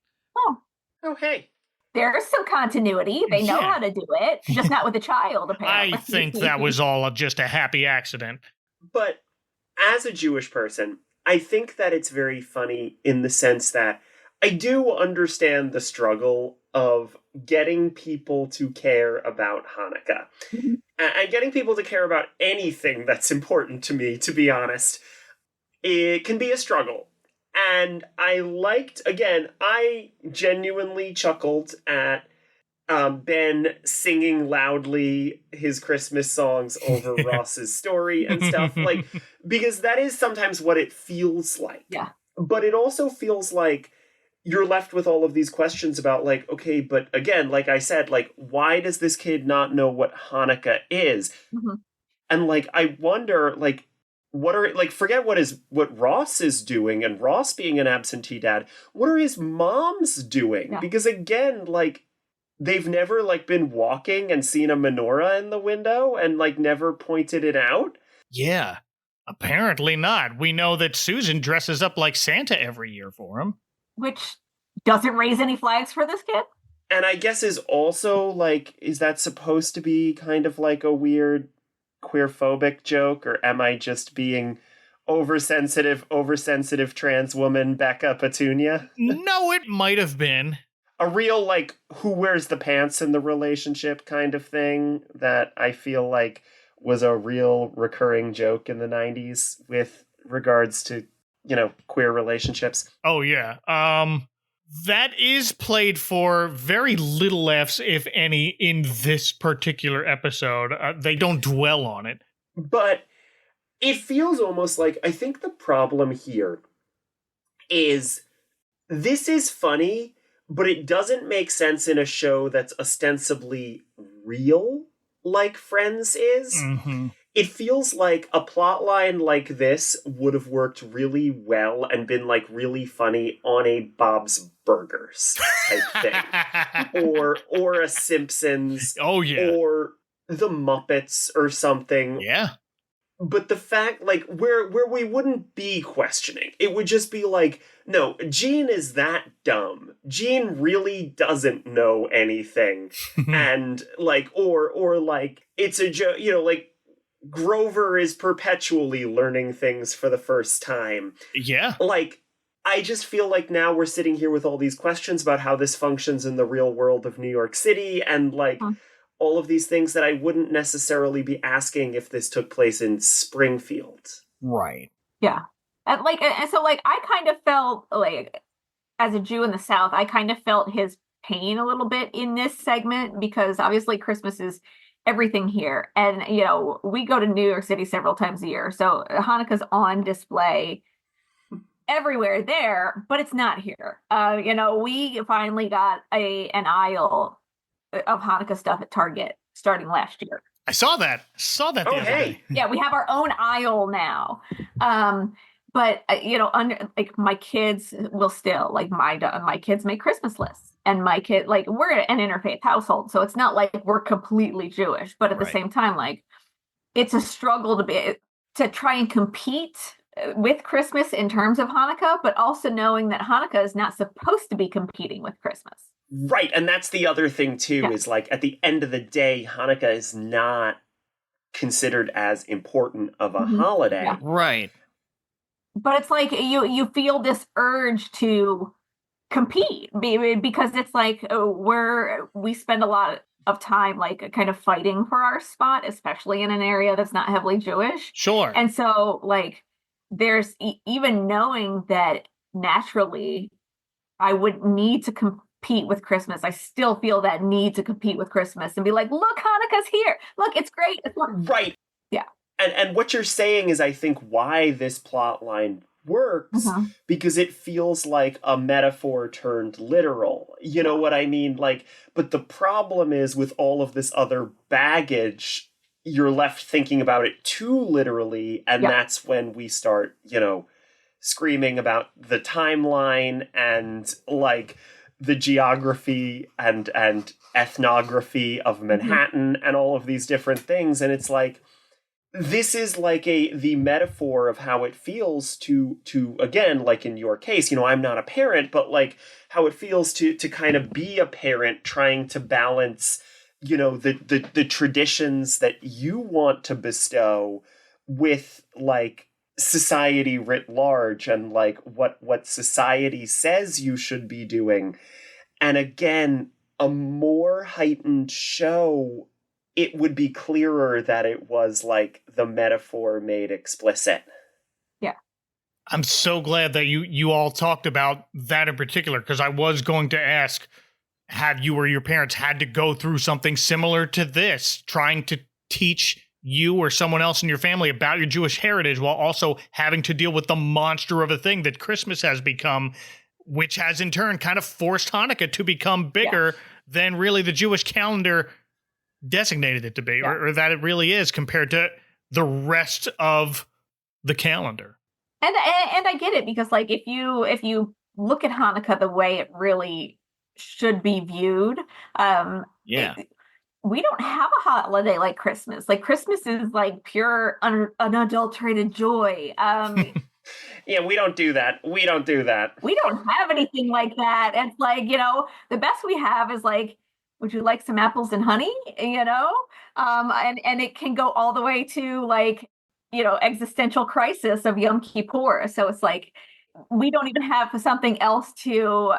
S3: Oh, hey.
S4: There's some continuity. They know how to do it, just not with a child, apparently.
S2: I think that was all just a happy accident.
S3: But as a Jewish person, I think that it's very funny in the sense that I do understand the struggle of getting people to care about Hanukkah. And getting people to care about anything that's important to me, to be honest. It can be a struggle. And I genuinely chuckled at Ben singing loudly his Christmas songs over Ross's story and stuff, like, because that is sometimes what it feels like.
S4: Yeah.
S3: But it also feels like you're left with all of these questions about, like, okay, but again, like I said, like, why does this kid not know what Hanukkah is?
S4: Mm-hmm.
S3: And, like, I wonder, like, forget what Ross is doing, and Ross being an absentee dad, what are his moms doing?
S4: Yeah.
S3: Because again, like, they've never, like, been walking and seen a menorah in the window and, like, never pointed it out.
S2: Yeah, apparently not. We know that Susan dresses up like Santa every year for him.
S4: Which doesn't raise any flags for this kid.
S3: And I guess is also, like, is that supposed to be kind of like a weird queerphobic joke, or am I just being oversensitive trans woman Becca Petunia?
S2: No, it might have been.
S3: A real, like, who wears the pants in the relationship kind of thing that I feel like was a real recurring joke in the 90s with regards to, queer relationships.
S2: Oh, yeah. That is played for very little laughs, if any, in this particular episode. They don't dwell on it.
S3: But it feels almost like, I think the problem here is this is funny, but it doesn't make sense in a show that's ostensibly real, like Friends is.
S2: Mm-hmm.
S3: It feels like a plot line like this would have worked really well and been, like, really funny on a Bob's Burgers type thing. or a Simpsons.
S2: Oh, yeah.
S3: Or the Muppets or something.
S2: Yeah.
S3: But the fact, like, where we wouldn't be questioning, it would just be like, no, Gene is that dumb. Gene really doesn't know anything. And, like, or like, it's a joke, like, Grover is perpetually learning things for the first time.
S2: Yeah.
S3: Like, I just feel like now we're sitting here with all these questions about how this functions in the real world of New York City, and, like, all of these things that I wouldn't necessarily be asking if this took place in Springfield.
S2: Right.
S4: Yeah. And so I kind of felt like, as a Jew in the South, I kind of felt his pain a little bit in this segment, because obviously Christmas is everything here. And, we go to New York City several times a year. So Hanukkah's on display everywhere there, but it's not here. We finally got an aisle of Hanukkah stuff at Target starting last year.
S2: I saw that the other day.
S4: Yeah, we have our own aisle now. But my kids will still, like, my kids make Christmas lists, and my kid, like, we're an interfaith household, so it's not like we're completely Jewish, but at the same time, like, it's a struggle to try and compete with Christmas in terms of Hanukkah, but also knowing that Hanukkah is not supposed to be competing with Christmas.
S3: Right, and that's the other thing too, is like at the end of the day, Hanukkah is not considered as important of a holiday.
S4: Yeah.
S2: Right.
S4: But it's like you feel this urge to compete because it's like we spend a lot of time like kind of fighting for our spot, especially in an area that's not heavily Jewish.
S2: Sure.
S4: And so like there's even knowing that naturally I would need to compete with Christmas. I still feel that need to compete with Christmas and be like, look, Hanukkah's here. Look, it's great.
S3: Right.
S4: Yeah.
S3: And what you're saying is, I think, why this plot line works, because it feels like a metaphor turned literal. You know what I mean? Like, but the problem is with all of this other baggage, you're left thinking about it too literally, and that's when we start, screaming about the timeline and like the geography and ethnography of Manhattan and all of these different things. And it's like, this is like the metaphor of how it feels to again, like in your case, I'm not a parent, but like how it feels to kind of be a parent trying to balance, the traditions that you want to bestow with like society writ large and like what society says you should be doing. And again, a more heightened show, it would be clearer that it was like the metaphor made explicit.
S4: Yeah.
S2: I'm so glad that you all talked about that in particular, because I was going to ask, have you or your parents had to go through something similar to this, trying to teach you or someone else in your family about your Jewish heritage while also having to deal with the monster of a thing that Christmas has become, which has in turn kind of forced Hanukkah to become bigger than really the Jewish calendar designated it to be, or that it really is compared to the rest of the calendar.
S4: And I get it, because like if you look at Hanukkah the way it really should be viewed, we don't have a holiday like Christmas. Like Christmas is like pure unadulterated joy.
S3: Yeah, we don't do that. We don't
S4: have anything like that. It's like, the best we have is like, would you like some apples and honey? And it can go all the way to like, existential crisis of Yom Kippur. So it's like, we don't even have something else to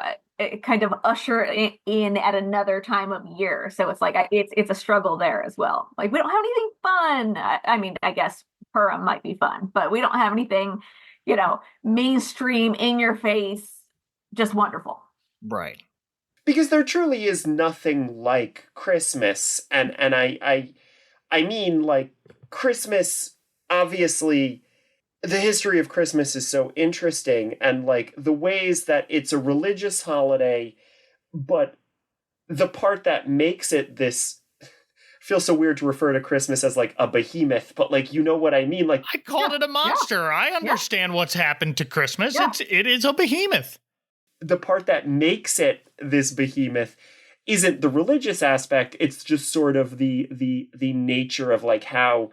S4: kind of usher in at another time of year. So it's like, it's a struggle there as well. Like, we don't have anything fun. I mean, I guess Purim might be fun, but we don't have anything, mainstream, in your face, just wonderful.
S2: Right.
S3: Because there truly is nothing like Christmas. And I mean, like, Christmas, obviously, the history of Christmas is so interesting, and like the ways that it's a religious holiday, but the part that makes it this feels so weird to refer to Christmas as like a behemoth, but like, you know what I mean? Like,
S2: I called it a monster. I understand what's happened to Christmas. Yeah. It is a behemoth.
S3: The part that makes it this behemoth isn't the religious aspect. It's just sort of the nature of like how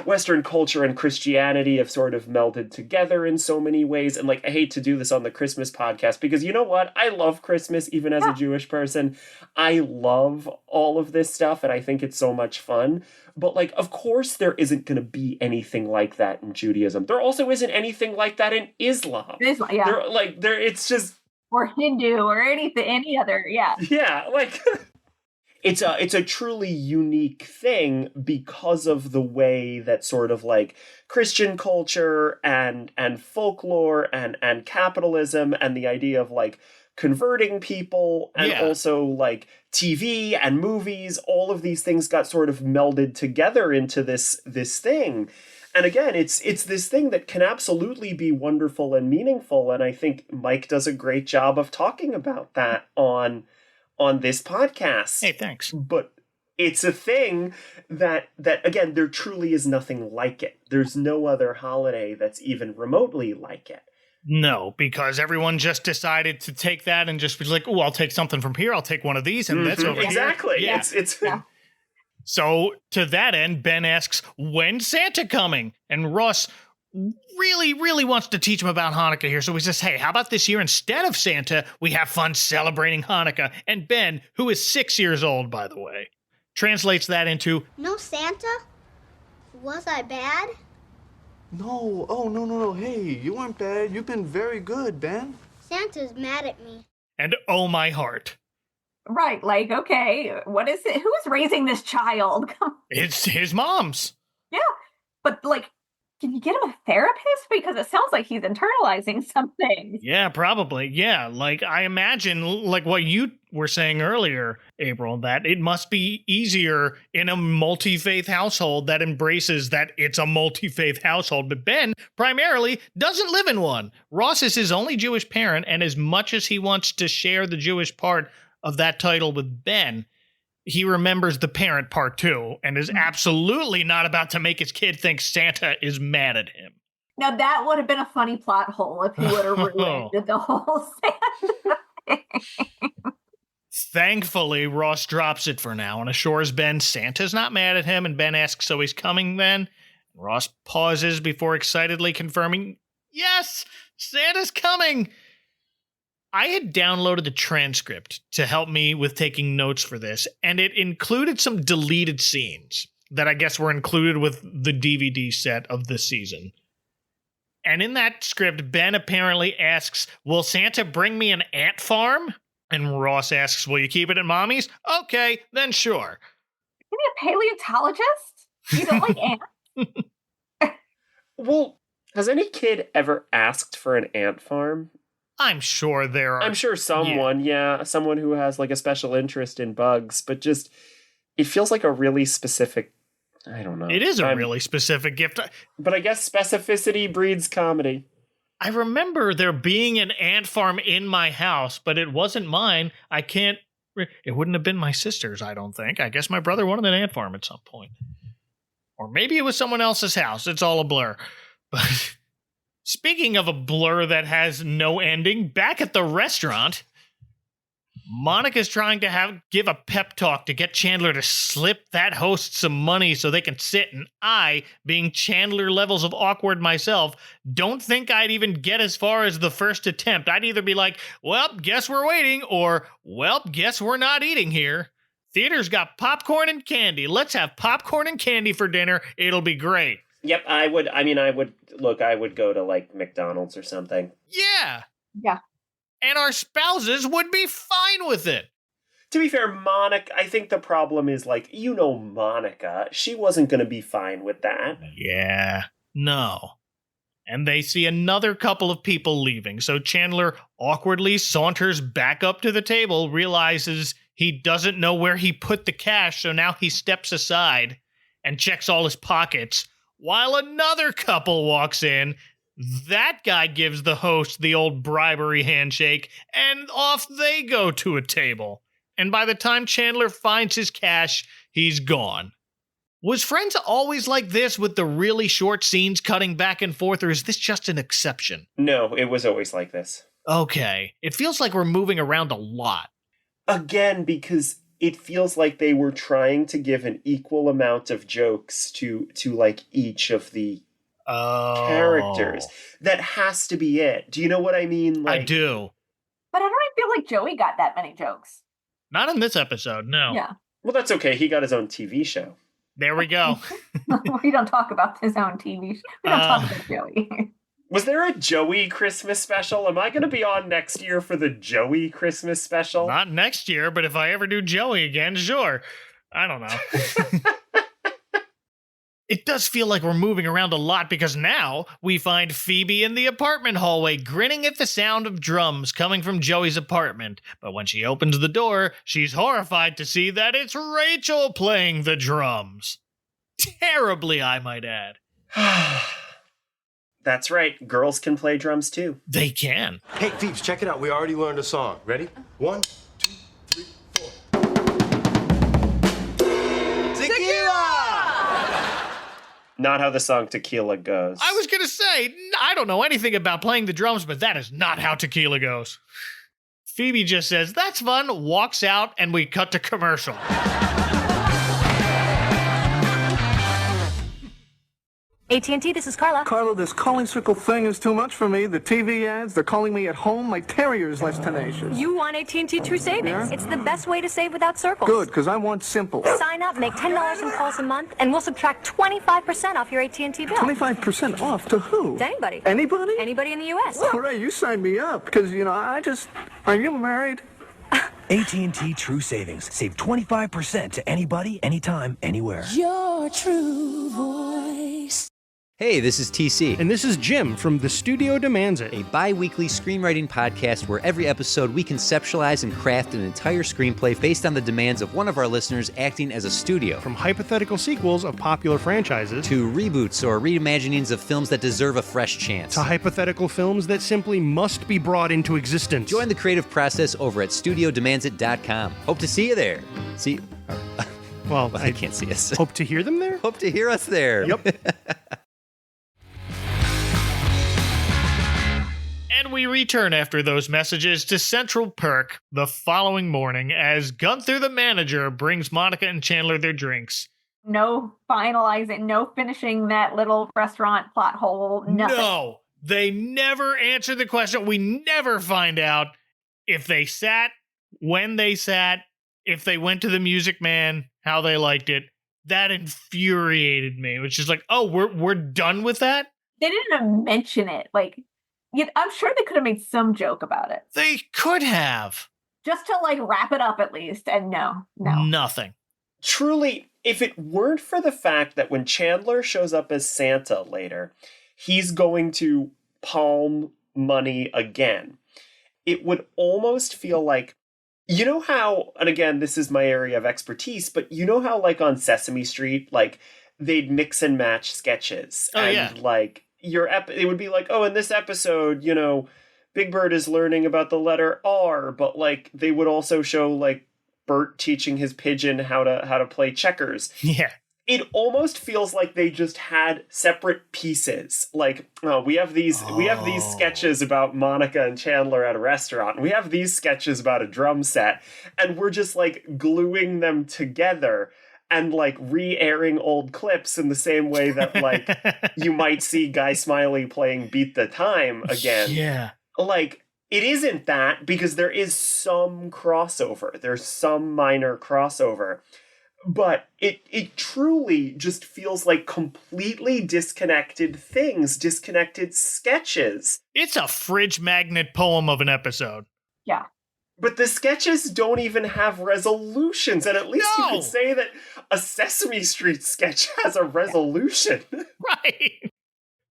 S3: Western culture and Christianity have sort of melded together in so many ways. And like, I hate to do this on the Christmas podcast, because you know what? I love Christmas, even as a Jewish person. I love all of this stuff, and I think it's so much fun. But like, of course, there isn't going to be anything like that in Judaism. There also isn't anything like that in Islam. It's just...
S4: Or Hindu, or any other,
S3: Yeah, like... It's a truly unique thing because of the way that sort of like Christian culture and folklore and capitalism and the idea of like converting people and also like TV and movies, all of these things got sort of melded together into this thing. And again, it's this thing that can absolutely be wonderful and meaningful. And I think Mike does a great job of talking about that on this podcast.
S2: Hey, thanks.
S3: But it's a thing that again, there truly is nothing like it. There's no other holiday that's even remotely like it.
S2: No, because everyone just decided to take that and just be like, oh, I'll take something from here. I'll take one of these and that's over
S3: exactly.
S2: here.
S3: Yeah.
S2: So to that end, Ben asks, when's Santa coming? And Ross really, really wants to teach him about Hanukkah here. So he says, hey, how about this year instead of Santa, we have fun celebrating Hanukkah? And Ben, who is 6 years old, by the way, translates that into,
S10: No Santa? Was I bad?
S8: No. Oh, no. Hey, you weren't bad. You've been very good, Ben.
S10: Santa's mad at me.
S2: and oh my heart.
S4: Right, like, okay, what is it? Who's raising this child?
S2: It's his mom's.
S4: Yeah, but like, can you get him a therapist? Because it sounds like he's internalizing something.
S2: Yeah, probably. Yeah, like I imagine, like what you were saying earlier, April, that it must be easier in a multi-faith household that embraces that it's a multi-faith household. But Ben primarily doesn't live in one. Ross is his only Jewish parent, and as much as he wants to share the Jewish part of that title with Ben, he remembers the parent part too, and is absolutely not about to make his kid think Santa is mad at him.
S4: Now that would have been a funny plot hole if he would have ruined the whole Santa thing.
S2: Thankfully, Ross drops it for now and assures Ben Santa's not mad at him, and Ben asks, so he's coming then? Ross pauses before excitedly confirming, yes, Santa's coming! I had downloaded the transcript to help me with taking notes for this, and it included some deleted scenes that I guess were included with the DVD set of this season. And in that script, Ben apparently asks, will Santa bring me an ant farm? And Ross asks, will you keep it at Mommy's? Okay, then sure.
S4: Is he a paleontologist? You don't like ants?
S3: Well, has any kid ever asked for an ant farm?
S2: I'm sure there are.
S3: I'm sure someone, someone who has like a special interest in bugs, but just, it feels like a really specific, I don't know.
S2: It is a really specific gift.
S3: But I guess specificity breeds comedy.
S2: I remember there being an ant farm in my house, but it wasn't mine. It wouldn't have been my sister's, I don't think. I guess my brother wanted an ant farm at some point. Or maybe it was someone else's house. It's all a blur. But speaking of a blur that has no ending, back at the restaurant, Monica's trying to give a pep talk to get Chandler to slip that host some money so they can sit, and I, being Chandler levels of awkward myself, don't think I'd even get as far as the first attempt. I'd either be like, well, guess we're waiting, or, well, guess we're not eating here. Theater's got popcorn and candy. Let's have popcorn and candy for dinner. It'll be great.
S3: Yep, I would go to like McDonald's or something.
S2: Yeah.
S4: Yeah.
S2: And our spouses would be fine with it.
S3: To be fair, Monica, I think the problem is like, Monica, she wasn't going to be fine with that.
S2: Yeah. No. And they see another couple of people leaving, so Chandler awkwardly saunters back up to the table, realizes he doesn't know where he put the cash, so now he steps aside and checks all his pockets, while another couple walks in. That guy gives the host the old bribery handshake, and off they go to a table. And by the time Chandler finds his cash, he's gone. Was Friends always like this with the really short scenes cutting back and forth, or is this just an exception?
S3: No, it was always like this.
S2: Okay. It feels like we're moving around a lot.
S3: Again, because it feels like they were trying to give an equal amount of jokes to like each of the characters. That has to be it. Do you know what I mean? Like,
S2: I do.
S4: But I don't feel like Joey got that many jokes.
S2: Not in this episode, no.
S4: Yeah.
S3: Well, that's okay. He got his own TV show.
S2: There we go.
S4: We don't talk about his own TV show. We don't talk about Joey.
S3: Was there a Joey Christmas special? Am I going to be on next year for the Joey Christmas special?
S2: Not next year, but if I ever do Joey again, sure. I don't know. It does feel like we're moving around a lot because now we find Phoebe in the apartment hallway grinning at the sound of drums coming from Joey's apartment. But when she opens the door, she's horrified to see that it's Rachel playing the drums. Terribly, I might add.
S3: That's right. Girls can play drums too.
S2: They can.
S11: Hey, Phoebes, check it out. We already learned a song. Ready? 1, 2, 3, 4. Tequila!
S3: Not how the song Tequila goes.
S2: I was going to say, I don't know anything about playing the drums, but that is not how Tequila goes. Phoebe just says, that's fun, walks out, and we cut to commercial.
S12: AT&T, this is Carla.
S8: Carla, this calling circle thing is too much for me. The TV ads, they're calling me at home. My terrier is less tenacious.
S12: You want AT&T True Savings.
S8: Yeah?
S12: It's the best way to save without circles.
S8: Good, because I want simple.
S12: Sign up, make $10 in calls a month, and we'll subtract 25% off your AT&T bill.
S8: 25% off to who?
S12: To anybody.
S8: Anybody?
S12: Anybody in the U.S.
S8: All right, you signed me up, because, are you married?
S1: AT&T True Savings. Save 25% to anybody, anytime, anywhere.
S13: Your true voice.
S14: Hey, this is TC.
S15: And this is Jim from The Studio Demands It,
S14: a bi-weekly screenwriting podcast where every episode we conceptualize and craft an entire screenplay based on the demands of one of our listeners acting as a studio.
S15: From hypothetical sequels of popular franchises,
S14: to reboots or reimaginings of films that deserve a fresh chance,
S15: to hypothetical films that simply must be brought into existence.
S14: Join the creative process over at studiodemandsit.com. Hope to see you there. Well, I can't see us.
S15: Hope to hear them there?
S14: Hope to hear us there.
S15: Yep.
S2: And we return after those messages to Central Perk the following morning as Gunther the manager brings Monica and Chandler their drinks.
S4: No finalizing, no finishing that little restaurant plot hole, nothing.
S2: No, they never answer the question. We never find out if they sat, when they sat, if they went to the Music Man, how they liked it. That infuriated me. It was just like, oh, we're done with that?
S4: They didn't even mention it. Like, I'm sure they could have made some joke about it.
S2: They could have.
S4: Just to, wrap it up at least. And no.
S2: Nothing.
S3: Truly, if it weren't for the fact that when Chandler shows up as Santa later, he's going to palm money again, it would almost feel like, you know how, and again, this is my area of expertise, but you know how, on Sesame Street, they'd mix and match sketches.
S2: Oh,
S3: and,
S2: yeah.
S3: It would be like, oh, in this episode, Big Bird is learning about the letter R, but they would also show Bert teaching his pigeon how to play checkers.
S2: Yeah.
S3: It almost feels like they just had separate pieces. We have these sketches about Monica and Chandler at a restaurant. We have these sketches about a drum set, and we're just gluing them together. And re-airing old clips in the same way that you might see Guy Smiley playing Beat the Time again.
S2: Yeah.
S3: It isn't that, because there is some crossover. There's some minor crossover. But it truly just feels like completely disconnected things, disconnected sketches.
S2: It's a fridge magnet poem of an episode.
S4: Yeah.
S3: But the sketches don't even have resolutions, and at least you could say that a Sesame Street sketch has a resolution.
S2: Right.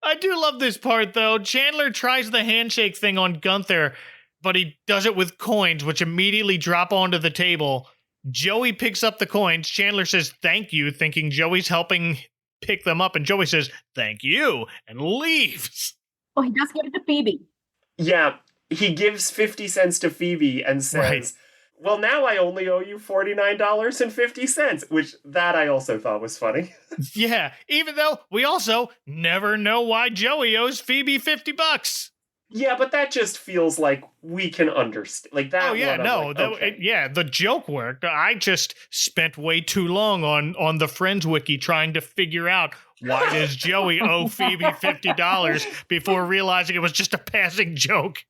S2: I do love this part, though. Chandler tries the handshake thing on Gunther, but he does it with coins, which immediately drop onto the table. Joey picks up the coins. Chandler says, thank you, thinking Joey's helping pick them up, and Joey says, thank you, and leaves.
S4: Well, he does give it to Phoebe.
S3: Yeah. He gives 50 cents to Phoebe and says, well, now I only owe you $49.50, which that I also thought was funny.
S2: Yeah, even though we also never know why Joey owes Phoebe $50.
S3: Yeah, but that just feels like we can understand. That.
S2: Oh, yeah, no.
S3: Okay.
S2: The joke worked. I just spent way too long on the Friends Wiki trying to figure out why does Joey owe Phoebe $50 before realizing it was just a passing joke.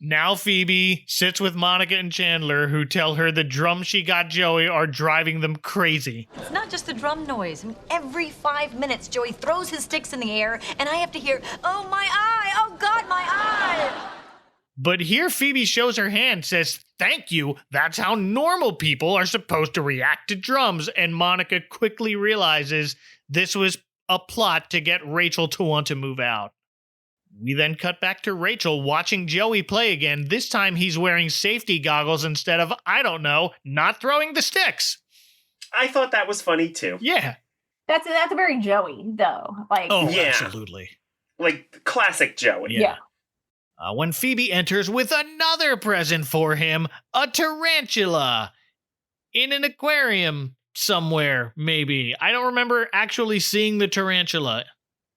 S2: Now Phoebe sits with Monica and Chandler, who tell her the drums she got Joey are driving them crazy.
S7: It's not just the drum noise. Every 5 minutes, Joey throws his sticks in the air, and I have to hear, oh, my eye! Oh, God, my eye!
S2: But here Phoebe shows her hand, says, thank you, that's how normal people are supposed to react to drums, and Monica quickly realizes this was a plot to get Rachel to want to move out. We then cut back to Rachel watching Joey play again. This time he's wearing safety goggles instead of, I don't know, not throwing the sticks.
S3: I thought that was funny too.
S2: Yeah.
S4: That's a very Joey, though.
S2: Absolutely.
S3: Classic Joey.
S4: Yeah.
S2: When Phoebe enters with another present for him, a tarantula in an aquarium somewhere, maybe. I don't remember actually seeing the tarantula.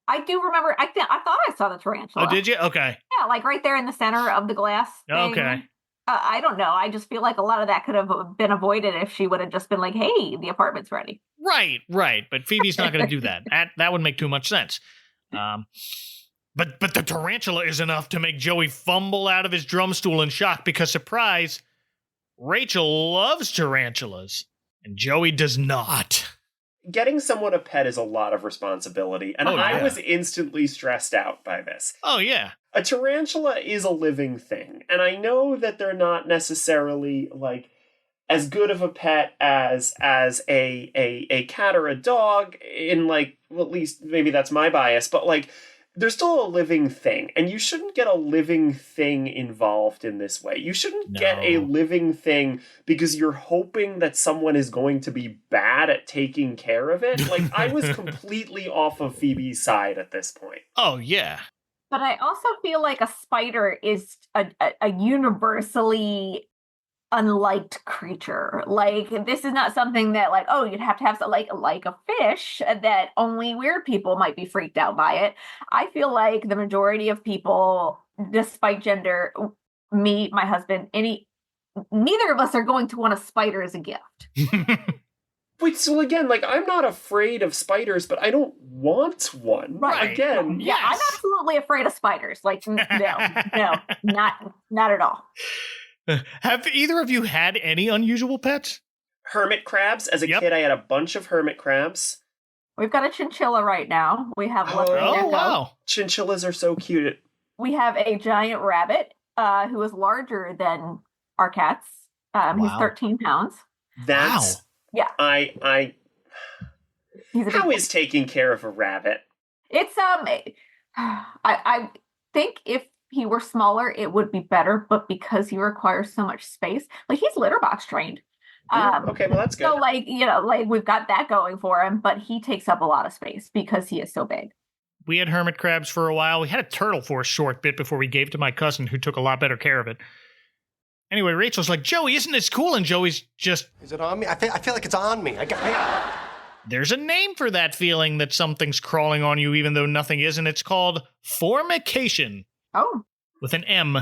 S4: I do remember. I thought I saw the tarantula.
S2: Oh, did you? Okay.
S4: Yeah, like right there in the center of the glass thing.
S2: Okay.
S4: I don't know. I just feel like a lot of that could have been avoided if she would have just been like, hey, the apartment's ready.
S2: Right. But Phoebe's not going to do that. That would make too much sense. But the tarantula is enough to make Joey fumble out of his drum stool in shock because, surprise, Rachel loves tarantulas and Joey does not.
S3: Getting someone a pet is a lot of responsibility, and I was instantly stressed out by this.
S2: Oh, yeah.
S3: A tarantula is a living thing, and I know that they're not necessarily, like, as good of a pet as a cat or a dog, in, like, well, at least maybe that's my bias, but, like, they're still a living thing, and you shouldn't get a living thing involved in this way. You shouldn't get a living thing because you're hoping that someone is going to be bad at taking care of it. Like, I was completely off of Phoebe's side at this point.
S2: Oh, yeah.
S4: But I also feel like a spider is a universally unliked creature. Like, this is not something that, like, oh, you'd have to have like a fish that only weird people might be freaked out by it. I feel like the majority of people, despite gender, me, my husband, neither of us are going to want a spider as a gift.
S3: Wait, so again, like, I'm not afraid of spiders, but I don't want one.
S4: Right.
S3: Again.
S4: Yeah, I'm absolutely afraid of spiders. Like, no, not at all.
S2: Have either of you had any unusual pets?
S3: Hermit crabs. As a kid, I had a bunch of hermit crabs.
S4: We've got a chinchilla right now. We have
S2: wow.
S3: Chinchillas are so cute.
S4: We have a giant rabbit who is larger than our cats. He's 13 pounds.
S3: That's...
S4: Yeah.
S3: How is taking care of a rabbit?
S4: It's, I think if he were smaller, it would be better, but because he requires so much space, like, he's litter box trained.
S3: Okay, well, that's good.
S4: So, like, we've got that going for him, but he takes up a lot of space because he is so big.
S2: We had hermit crabs for a while. We had a turtle for a short bit before we gave to my cousin, who took a lot better care of it. Anyway, Rachel's like, Joey, isn't this cool? And Joey's just...
S11: Is it on me? I feel like it's on me.
S2: There's a name for that feeling that something's crawling on you even though nothing is, and it's called formication.
S4: Oh.
S2: With an M.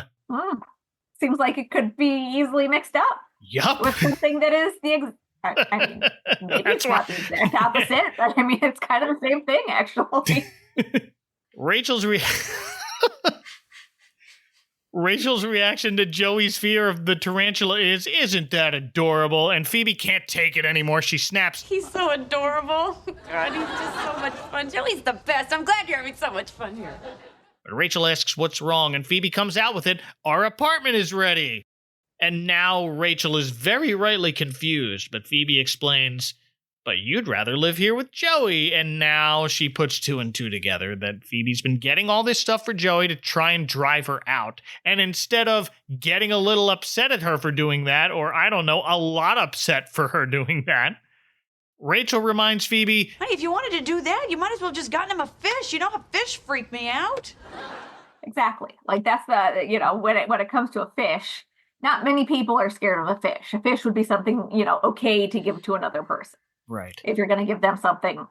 S4: Seems like it could be easily mixed up.
S2: Yup.
S4: With something that is I mean, maybe it's not the opposite, but I mean, it's kind of the same thing, actually.
S2: Rachel's reaction to Joey's fear of the tarantula is, isn't that adorable? And Phoebe can't take it anymore. She snaps.
S6: He's so adorable. God, he's just so much fun. Joey's the best. I'm glad you're having so much fun here.
S2: But Rachel asks what's wrong, and Phoebe comes out with it. Our apartment is ready. And now Rachel is very rightly confused, but Phoebe explains, but you'd rather live here with Joey. And now she puts two and two together that Phoebe's been getting all this stuff for Joey to try and drive her out. And instead of getting a little upset at her for doing that, or I don't know, a lot upset for her doing that, Rachel reminds Phoebe,
S7: Honey, if you wanted to do that, you might as well just gotten him a fish. You know how fish freak me out.
S4: Exactly. Like, that's the, when it comes to a fish, not many people are scared of a fish. A fish would be something, okay to give to another person.
S2: Right.
S4: If you're going to give them something,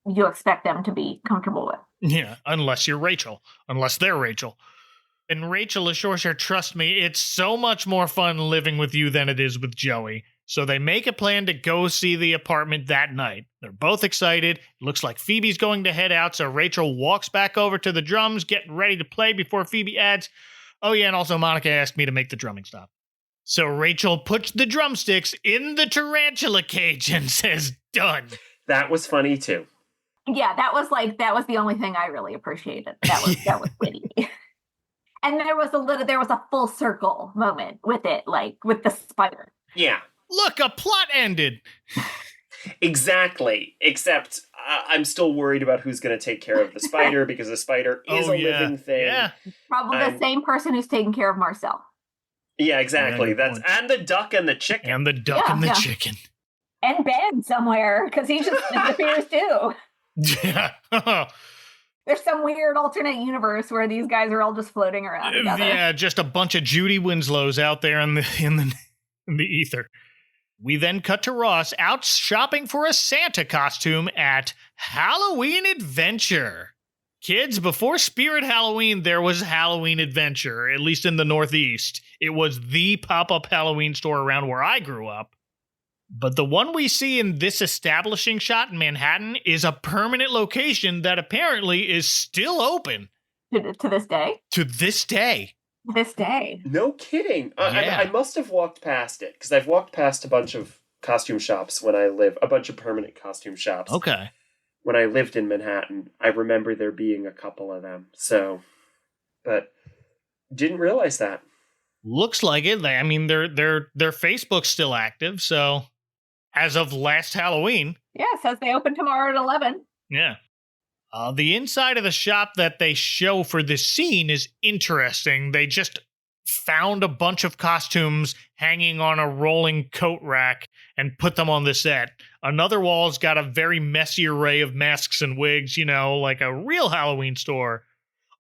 S4: you expect them to be comfortable with.
S2: Yeah, unless you're Rachel. Unless they're Rachel. And Rachel assures her, trust me, it's so much more fun living with you than it is with Joey. So they make a plan to go see the apartment that night. They're both excited. It looks like Phoebe's going to head out, so Rachel walks back over to the drums, getting ready to play before Phoebe adds, oh yeah, and also Monica asked me to make the drumming stop. So Rachel puts the drumsticks in the tarantula cage and says, done.
S3: That was funny too.
S4: Yeah, that was the only thing I really appreciated. That was witty. And there was a full circle moment with it, like with the spider.
S3: Yeah.
S2: Look, a plot ended.
S3: Exactly. Except I'm still worried about who's going to take care of the spider because the spider is living thing.
S2: Yeah.
S4: Probably the same person who's taking care of Marcel.
S3: Yeah, exactly. And the duck and the chicken.
S2: And the duck and the chicken.
S4: And Ben somewhere, because he just disappears too.
S2: Yeah.
S4: There's some weird alternate universe where these guys are all just floating around together.
S2: Yeah, just a bunch of Judy Winslows out there in the ether. We then cut to Ross out shopping for a Santa costume at Halloween Adventure. Kids, before Spirit Halloween, there was Halloween Adventure, at least in the Northeast. It was the pop-up Halloween store around where I grew up. But the one we see in this establishing shot in Manhattan is a permanent location that apparently is still open.
S4: To this day?
S2: To this day.
S4: This day.
S3: No kidding.
S2: Yeah.
S3: I must have walked past it, because I've walked past a bunch of costume shops when I live, a bunch of permanent costume shops.
S2: Okay.
S3: When I lived in Manhattan, I remember there being a couple of them. So, but didn't realize that.
S2: Looks like it. I mean, their Facebook's still active, so as of last Halloween.
S4: Yeah, it says they open tomorrow at 11.
S2: Yeah. The inside of the shop that they show for this scene is interesting. They just found a bunch of costumes hanging on a rolling coat rack and put them on the set. Another wall's got a very messy array of masks and wigs, like a real Halloween store.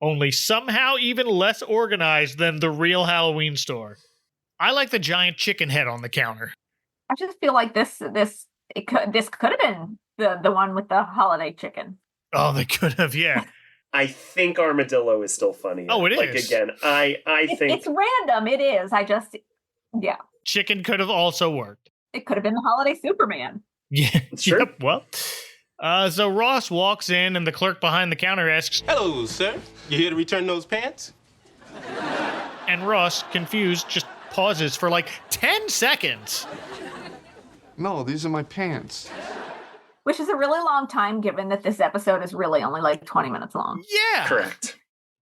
S2: Only somehow even less organized than the real Halloween store. I like the giant chicken head on the counter.
S4: I just feel like this could have been the one with the holiday chicken.
S2: Oh, they could have, yeah.
S3: I think Armadillo is still funny.
S2: Oh, it is.
S3: Like, again, I think...
S4: It's random, it is. Yeah.
S2: Chicken could have also worked.
S4: It could have been the holiday Superman.
S2: Yeah.
S3: Sure.
S2: Yep, well... So Ross walks in and the clerk behind the counter asks,
S11: "Hello, sir. You here to return those pants?"
S2: And Ross, confused, just pauses for like 10 seconds.
S8: No, these are my pants.
S4: Which is a really long time, given that this episode is really only like 20 minutes long.
S2: Yeah.
S3: Correct.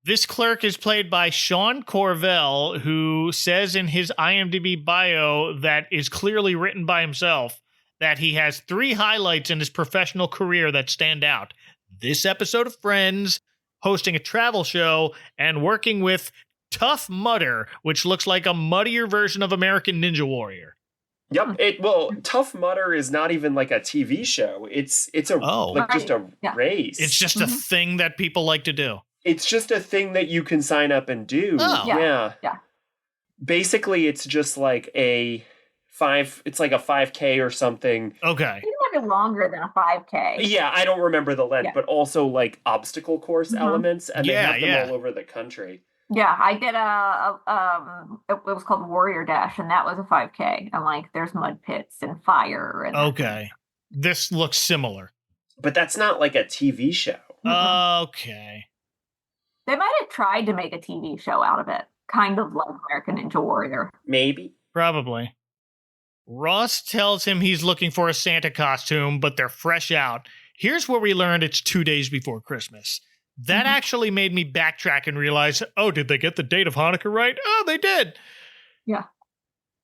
S2: This clerk is played by Sean Corvell, who says in his IMDb bio that is clearly written by himself that he has 3 highlights in his professional career that stand out. This episode of Friends, hosting a travel show, and working with Tough Mudder, which looks like a muddier version of American Ninja Warrior.
S3: Yep. Tough Mudder is not even like a TV show. It's just a race.
S2: It's just a thing that people like to do.
S3: It's just a thing that you can sign up and do.
S2: Oh.
S3: Yeah. Basically, it's just like it's like a 5K or something.
S2: Okay.
S4: It's might be longer than a 5K.
S3: Yeah, I don't remember the length, but also like obstacle course elements, and they have them all over the country.
S4: Yeah, I did it was called Warrior Dash, and that was a 5K. And like, there's mud pits and fire. And
S2: okay. This looks similar.
S3: But that's not like a TV show.
S2: Okay.
S4: They might have tried to make a TV show out of it. Kind of like American Ninja Warrior.
S3: Maybe.
S2: Probably. Ross tells him he's looking for a Santa costume, but they're fresh out. Here's where we learned it's 2 days before Christmas. That actually made me backtrack and realize, oh, did they get the date of Hanukkah right? Oh, they did.
S4: Yeah.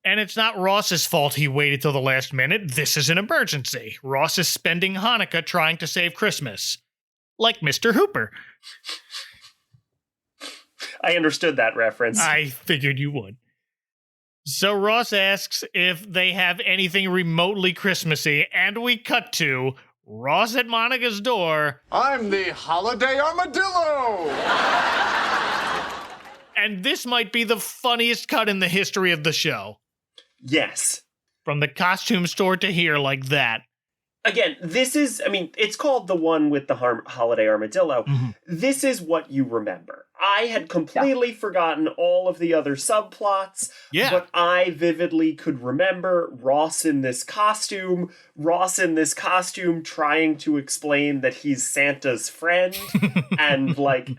S2: And it's not Ross's fault he waited till the last minute. This is an emergency. Ross is spending Hanukkah trying to save Christmas. Like Mr. Hooper.
S3: I understood that reference.
S2: I figured you would. So Ross asks if they have anything remotely Christmassy, and we cut to Ross at Monica's door.
S8: I'm the Holiday Armadillo!
S2: And this might be the funniest cut in the history of the show.
S3: Yes.
S2: From the costume store to here like that.
S3: Again, it's called the one with the Holiday Armadillo.
S2: Mm-hmm.
S3: This is what you remember. I had completely forgotten all of the other subplots, but I vividly could remember Ross in this costume trying to explain that he's Santa's friend, and like,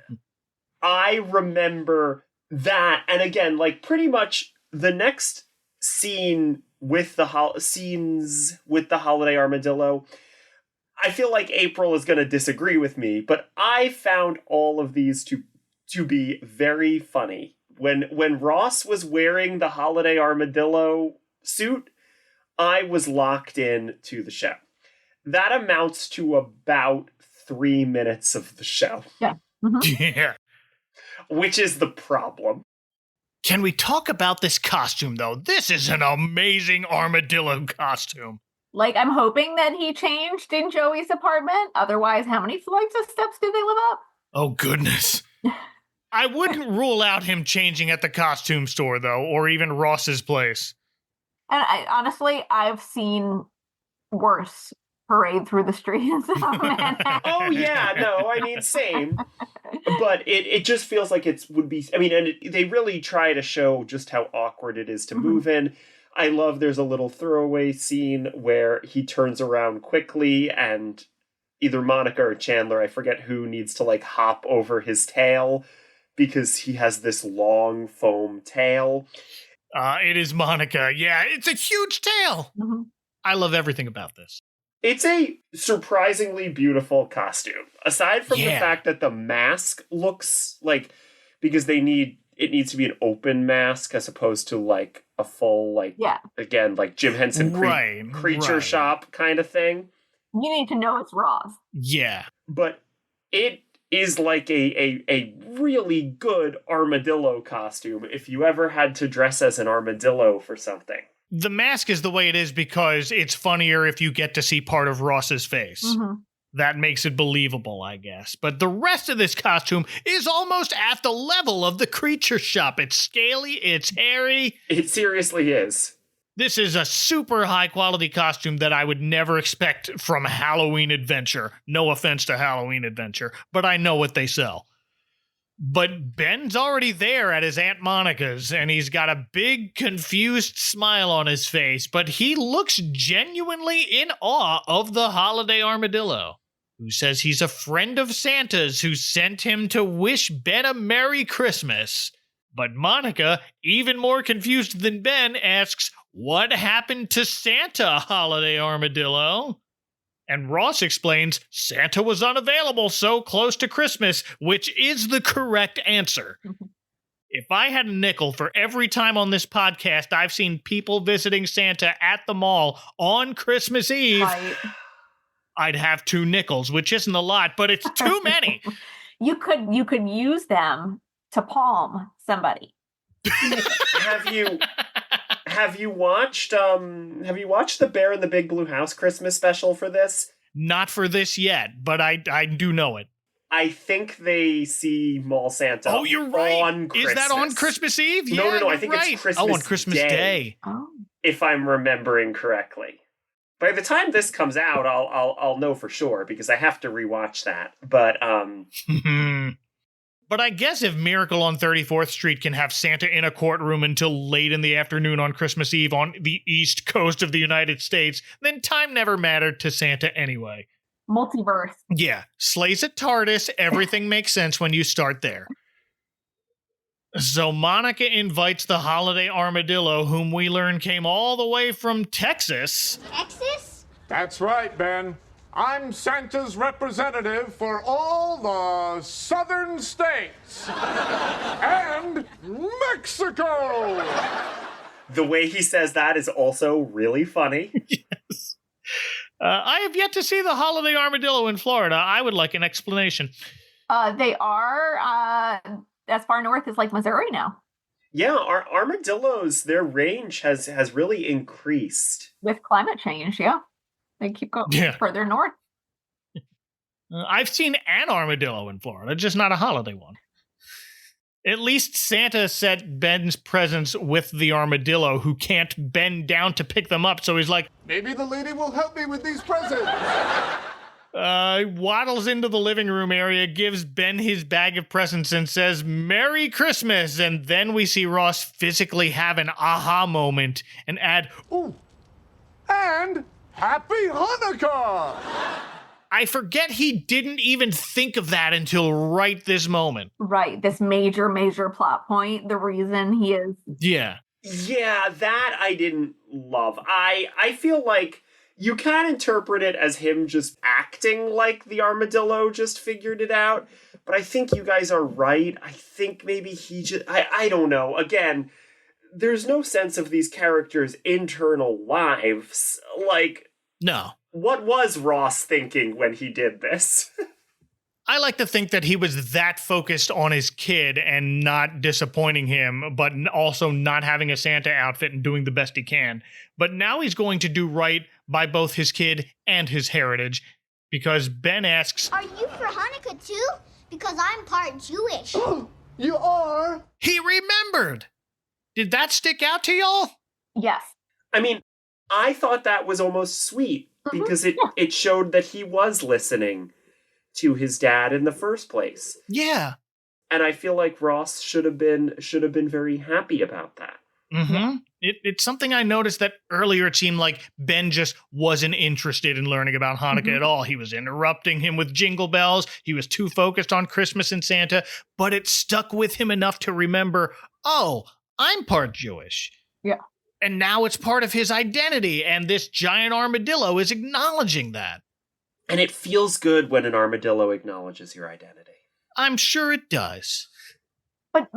S3: I remember that, and again, like, pretty much the next scene with the scenes with the Holiday Armadillo, I feel like April is going to disagree with me, but I found all of these to be very funny. When Ross was wearing the Holiday Armadillo suit, I was locked in to the show. That amounts to about 3 minutes of the show.
S4: Yeah. Mm-hmm.
S2: Yeah.
S3: Which is the problem.
S2: Can we talk about this costume, though? This is an amazing armadillo costume.
S4: Like, I'm hoping that he changed in Joey's apartment. Otherwise, how many flights of steps do they live up?
S2: Oh, goodness. I wouldn't rule out him changing at the costume store, though, or even Ross's place.
S4: And honestly, I've seen worse parade through the streets of Manhattan.
S3: Oh yeah, no, I mean same. But it just feels like it would be. I mean, and they really try to show just how awkward it is to move in. I love there's a little throwaway scene where he turns around quickly and either Monica or Chandler, I forget who, needs to like hop over his tail because he has this long foam tail.
S2: It is Monica. Yeah, it's a huge tail. I love everything about this.
S3: It's a surprisingly beautiful costume. Aside from the fact that the mask looks like, because it needs to be an open mask as opposed to like a full, like, again, like Jim Henson creature shop kind of thing.
S4: You need to know it's Ross.
S2: Yeah.
S3: But it is like a really good armadillo costume if you ever had to dress as an armadillo for something.
S2: The mask is the way it is because it's funnier if you get to see part of Ross's face. That makes it believable, I guess. But the rest of this costume is almost at the level of the creature shop. It's scaly, it's hairy.
S3: It seriously is.
S2: This is a super high-quality costume that I would never expect from Halloween Adventure. No offense to Halloween Adventure, but I know what they sell. But Ben's already there at his Aunt Monica's, and he's got a big, confused smile on his face, but he looks genuinely in awe of the Holiday Armadillo, who says he's a friend of Santa's who sent him to wish Ben a Merry Christmas. But Monica, even more confused than Ben, asks, "What happened to Santa, Holiday Armadillo?" And Ross explains Santa was unavailable so close to Christmas, which is the correct answer. If I had a nickel for every time on this podcast I've seen people visiting Santa at the mall on Christmas Eve, I'd have 2 nickels, which isn't a lot, but it's too many.
S4: You could use them to palm somebody.
S3: Have you watched the Bear in the Big Blue House Christmas special for this?
S2: Not for this yet, but I do know it.
S3: I think they see Mall Santa.
S2: Oh, you're right.
S3: On Christmas.
S2: Is that on Christmas Eve?
S3: No. I think it's Christmas.
S2: On Christmas Day.
S4: Oh.
S3: If I'm remembering correctly. By the time this comes out, I'll know for sure because I have to rewatch that. But
S2: But I guess if Miracle on 34th Street can have Santa in a courtroom until late in the afternoon on Christmas Eve on the East Coast of the United States, then time never mattered to Santa anyway.
S4: Multiverse.
S2: Yeah. Sleighs at TARDIS, everything makes sense when you start there. So Monica invites the Holiday Armadillo, whom we learn came all the way from Texas.
S10: Texas?
S16: That's right, Ben. I'm Santa's representative for all the southern states. And Mexico!
S3: The way he says that is also really funny.
S2: Yes. I have yet to see the Holiday Armadillo in Florida. I would like an explanation.
S4: They are as far north as like Missouri now.
S3: Yeah, our armadillos, their range has really increased.
S4: With climate change, yeah. They keep going further north.
S2: I've seen an armadillo in Florida, just not a holiday one. At least Santa set Ben's presents with the armadillo, who can't bend down to pick them up, so he's like,
S16: maybe the lady will help me with these presents.
S2: Waddles into the living room area, gives Ben his bag of presents, and says, "Merry Christmas!" And then we see Ross physically have an aha moment and add,
S16: "Ooh, and Happy Hanukkah!"
S2: I forget he didn't even think of that until right this moment.
S4: Right, this major plot point, the reason he is...
S2: Yeah.
S3: Yeah, that I didn't love. I feel like you can interpret it as him just acting like the armadillo just figured it out, but I think you guys are right. I think maybe he just... I don't know. Again, there's no sense of these characters' internal lives. Like...
S2: No.
S3: What was Ross thinking when he did this?
S2: I like to think that he was that focused on his kid and not disappointing him, but also not having a Santa outfit and doing the best he can. But now he's going to do right by both his kid and his heritage, because Ben asks,
S10: "Are you for Hanukkah too? Because I'm part Jewish."
S16: You are?
S2: He remembered! Did that stick out to y'all?
S4: Yes.
S3: I mean, I thought that was almost sweet because it showed that he was listening to his dad in the first place.
S2: Yeah.
S3: And I feel like Ross should have been very happy about that.
S2: Mm-hmm. It's something I noticed that earlier it seemed like Ben just wasn't interested in learning about Hanukkah at all. He was interrupting him with jingle bells. He was too focused on Christmas and Santa, but it stuck with him enough to remember, oh, I'm part Jewish.
S4: Yeah.
S2: And now it's part of his identity, and this giant armadillo is acknowledging that.
S3: And it feels good when an armadillo acknowledges your identity.
S2: I'm sure it does.
S4: But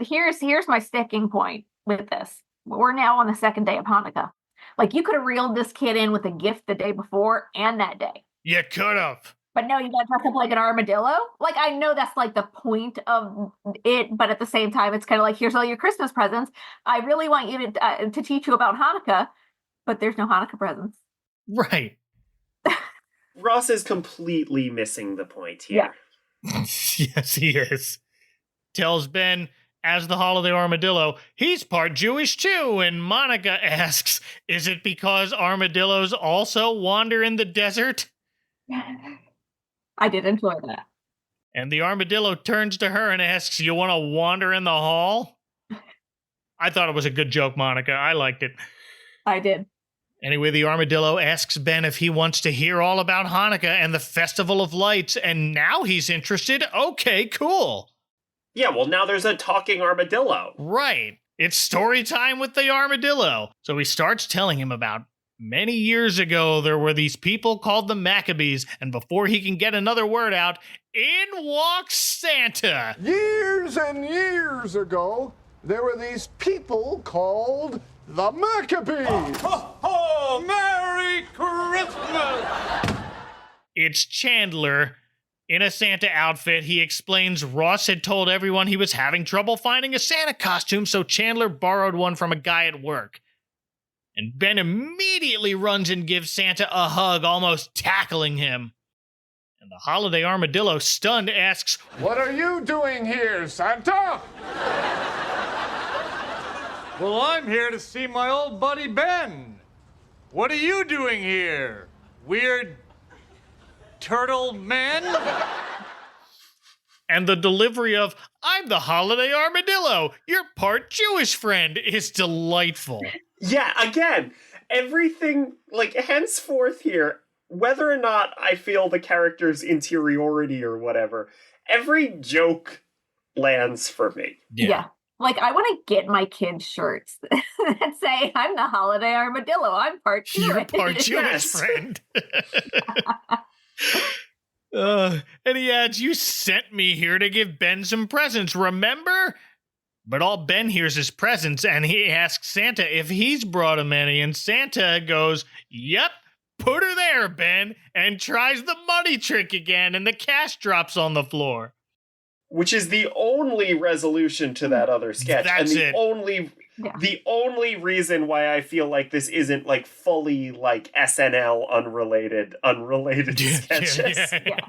S4: here's my sticking point with this. We're now on the second day of Hanukkah. Like, you could have reeled this kid in with a gift the day before and that day.
S2: You could have.
S4: But no, you got to dress up like an armadillo? Like, I know that's like the point of it, but at the same time, it's kind of like, here's all your Christmas presents. I really want you to teach you about Hanukkah, but there's no Hanukkah presents.
S2: Right.
S3: Ross is completely missing the point here.
S2: Yeah. Yes, he is. Tells Ben, as the Holiday Armadillo, he's part Jewish too, and Monica asks, is it because armadillos also wander in the desert?
S4: I did enjoy that.
S2: And the armadillo turns to her and asks, you want to wander in the hall? I thought it was a good joke, Monica. I liked it.
S4: I did.
S2: Anyway, the armadillo asks Ben if he wants to hear all about Hanukkah and the Festival of Lights, and now he's interested. Okay, cool.
S3: Yeah, well, now there's a talking armadillo.
S2: Right. It's story time with the armadillo. So he starts telling him about many years ago, there were these people called the Maccabees, and before he can get another word out, in walks Santa.
S16: Years and years ago, there were these people called the Maccabees.
S5: Oh, Merry Christmas!
S2: It's Chandler. In a Santa outfit, he explains Ross had told everyone he was having trouble finding a Santa costume, so Chandler borrowed one from a guy at work. And Ben immediately runs and gives Santa a hug, almost tackling him. And the Holiday Armadillo, stunned, asks,
S16: What are you doing here, Santa?
S5: Well, I'm here to see my old buddy Ben. What are you doing here, weird turtle man?
S2: And the delivery of, I'm the Holiday Armadillo, your part Jewish friend, is delightful.
S3: Yeah, again, everything, like, henceforth here, whether or not I feel the character's interiority or whatever, every joke lands for me.
S4: Yeah. Like, I want to get my kids shirts that say, I'm the Holiday Armadillo, I'm part Jewish.
S2: Your part Jewish friend. And he adds, you sent me here to give Ben some presents, remember? But all Ben hears is presents, and he asks Santa if he's brought him any, and Santa goes, yep, put her there, Ben, and tries the money trick again, and the cash drops on the floor.
S3: Which is the only resolution to that other sketch.
S2: That's
S3: and
S2: it.
S3: The only reason why I feel like this isn't like fully like SNL unrelated sketches.
S2: Yeah.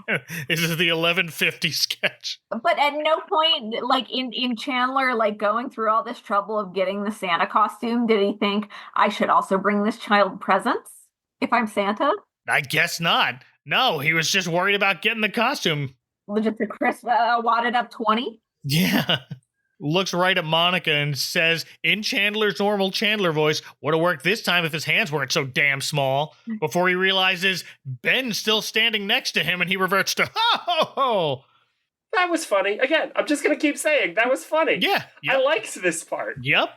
S2: This is the 1150 sketch.
S4: But at no point, like in Chandler, like going through all this trouble of getting the Santa costume, did he think I should also bring this child presents if I'm Santa?
S2: I guess not. No, he was just worried about getting the costume.
S4: Just a crisp, wadded up 20?
S2: Yeah. Looks right at Monica and says, in Chandler's normal Chandler voice, would have worked this time if his hands weren't so damn small. Before he realizes Ben's still standing next to him and he reverts to, ho, ho, ho.
S3: That was funny. Again, I'm just going to keep saying, that was funny.
S2: Yeah. Yep.
S3: I liked this part.
S2: Yep.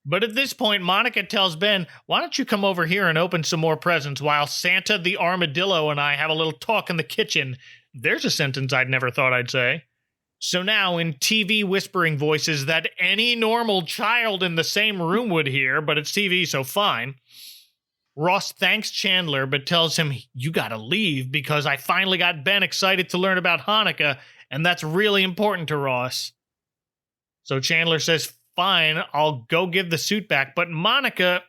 S2: But at this point, Monica tells Ben, why don't you come over here and open some more presents while Santa the Armadillo and I have a little talk in the kitchen. There's a sentence I'd never thought I'd say. So now, in TV whispering voices that any normal child in the same room would hear, but it's TV, so fine, Ross thanks Chandler, but tells him, you gotta leave because I finally got Ben excited to learn about Hanukkah, and that's really important to Ross. So Chandler says, fine, I'll go give the suit back, but Monica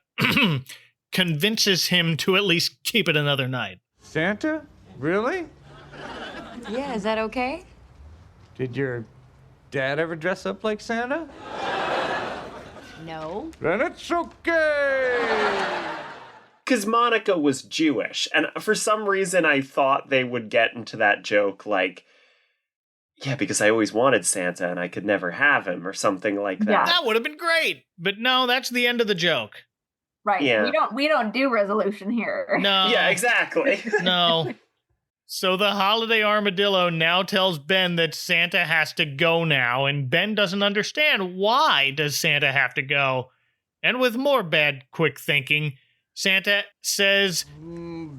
S2: convinces him to at least keep it another night.
S5: Santa? Really?
S7: Yeah, is that okay?
S5: Did your dad ever dress up like Santa?
S6: No.
S5: Then it's okay.
S3: Because Monica was Jewish, and for some reason I thought they would get into that joke like, yeah, because I always wanted Santa and I could never have him, or something like that.
S4: Yeah.
S2: That would have been great. But no, that's the end of the joke.
S4: Right.
S3: Yeah.
S4: We don't do resolution here.
S2: No.
S3: Yeah, exactly.
S2: No. So the Holiday Armadillo now tells Ben that Santa has to go now, and Ben doesn't understand why does Santa have to go. And with more bad quick thinking, Santa says,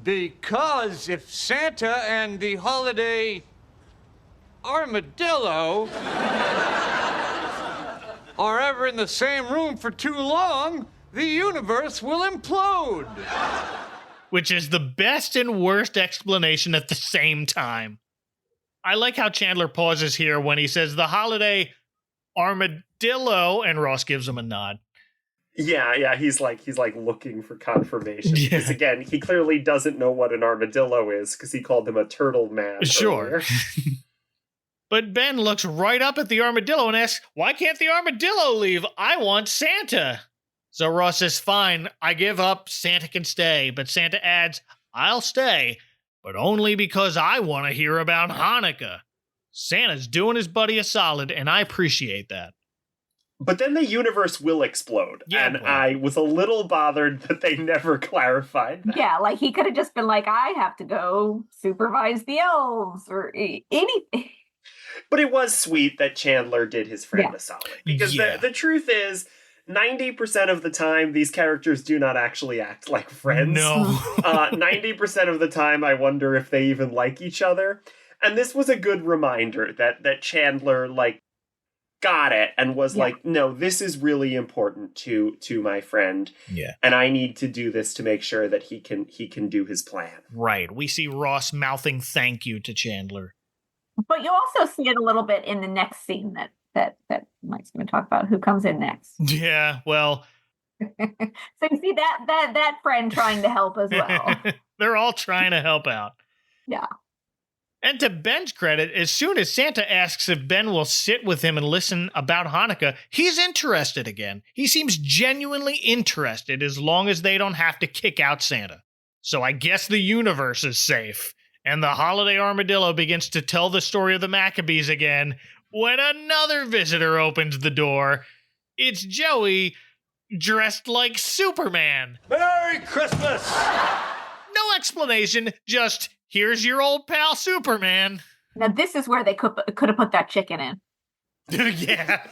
S5: Because if Santa and the Holiday Armadillo are ever in the same room for too long, the universe will implode.
S2: which is the best and worst explanation at the same time. I like how Chandler pauses here when he says the Holiday Armadillo, and Ross gives him a nod.
S3: Yeah, he's like looking for confirmation. Because again, he clearly doesn't know what an armadillo is because he called him a turtle man.
S2: Sure. But Ben looks right up at the armadillo and asks, why can't the armadillo leave? I want Santa. So Ross says, fine, I give up. Santa can stay. But Santa adds, I'll stay, but only because I want to hear about Hanukkah. Santa's doing his buddy a solid, and I appreciate that.
S3: But then the universe will explode.
S2: Yeah,
S3: and I was a little bothered that they never clarified that.
S4: Yeah, like he could have just been like, I have to go supervise the elves or anything.
S3: But it was sweet that Chandler did his friend a solid. Because the truth is, 90% of the time, these characters do not actually act like friends.
S2: No.
S3: 90% of the time, I wonder if they even like each other. And this was a good reminder that Chandler, got it and was like, no, this is really important to my friend.
S2: Yeah.
S3: And I need to do this to make sure that he can do his plan.
S2: Right. We see Ross mouthing thank you to Chandler.
S4: But you also see it a little bit in the next scene that Mike's going to talk about, who comes in next.
S2: Yeah, well.
S4: So you see that friend trying to help as well.
S2: They're all trying to help out.
S4: Yeah.
S2: And to Ben's credit, as soon as Santa asks if Ben will sit with him and listen about Hanukkah, he's interested again. He seems genuinely interested as long as they don't have to kick out Santa. So I guess the universe is safe. And the Holiday Armadillo begins to tell the story of the Maccabees again when another visitor opens the door. It's Joey, dressed like Superman.
S5: Merry Christmas!
S2: No explanation, just, here's your old pal Superman.
S4: Now this is where they could have put that chicken in.
S2: Yeah.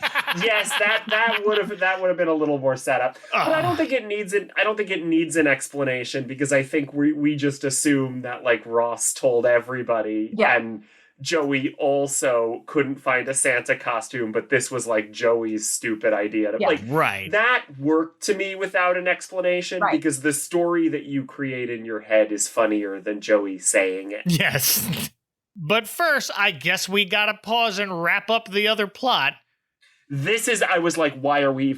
S3: Yes, that would have been a little more setup. But I don't think it needs an explanation, because I think we just assume that Ross told everybody, and Joey also couldn't find a Santa costume, but this was Joey's stupid idea.
S2: Right.
S3: That worked to me without an explanation, because the story that you create in your head is funnier than Joey saying it.
S2: Yes. But first, I guess we gotta pause and wrap up the other plot.
S3: I was like, why are we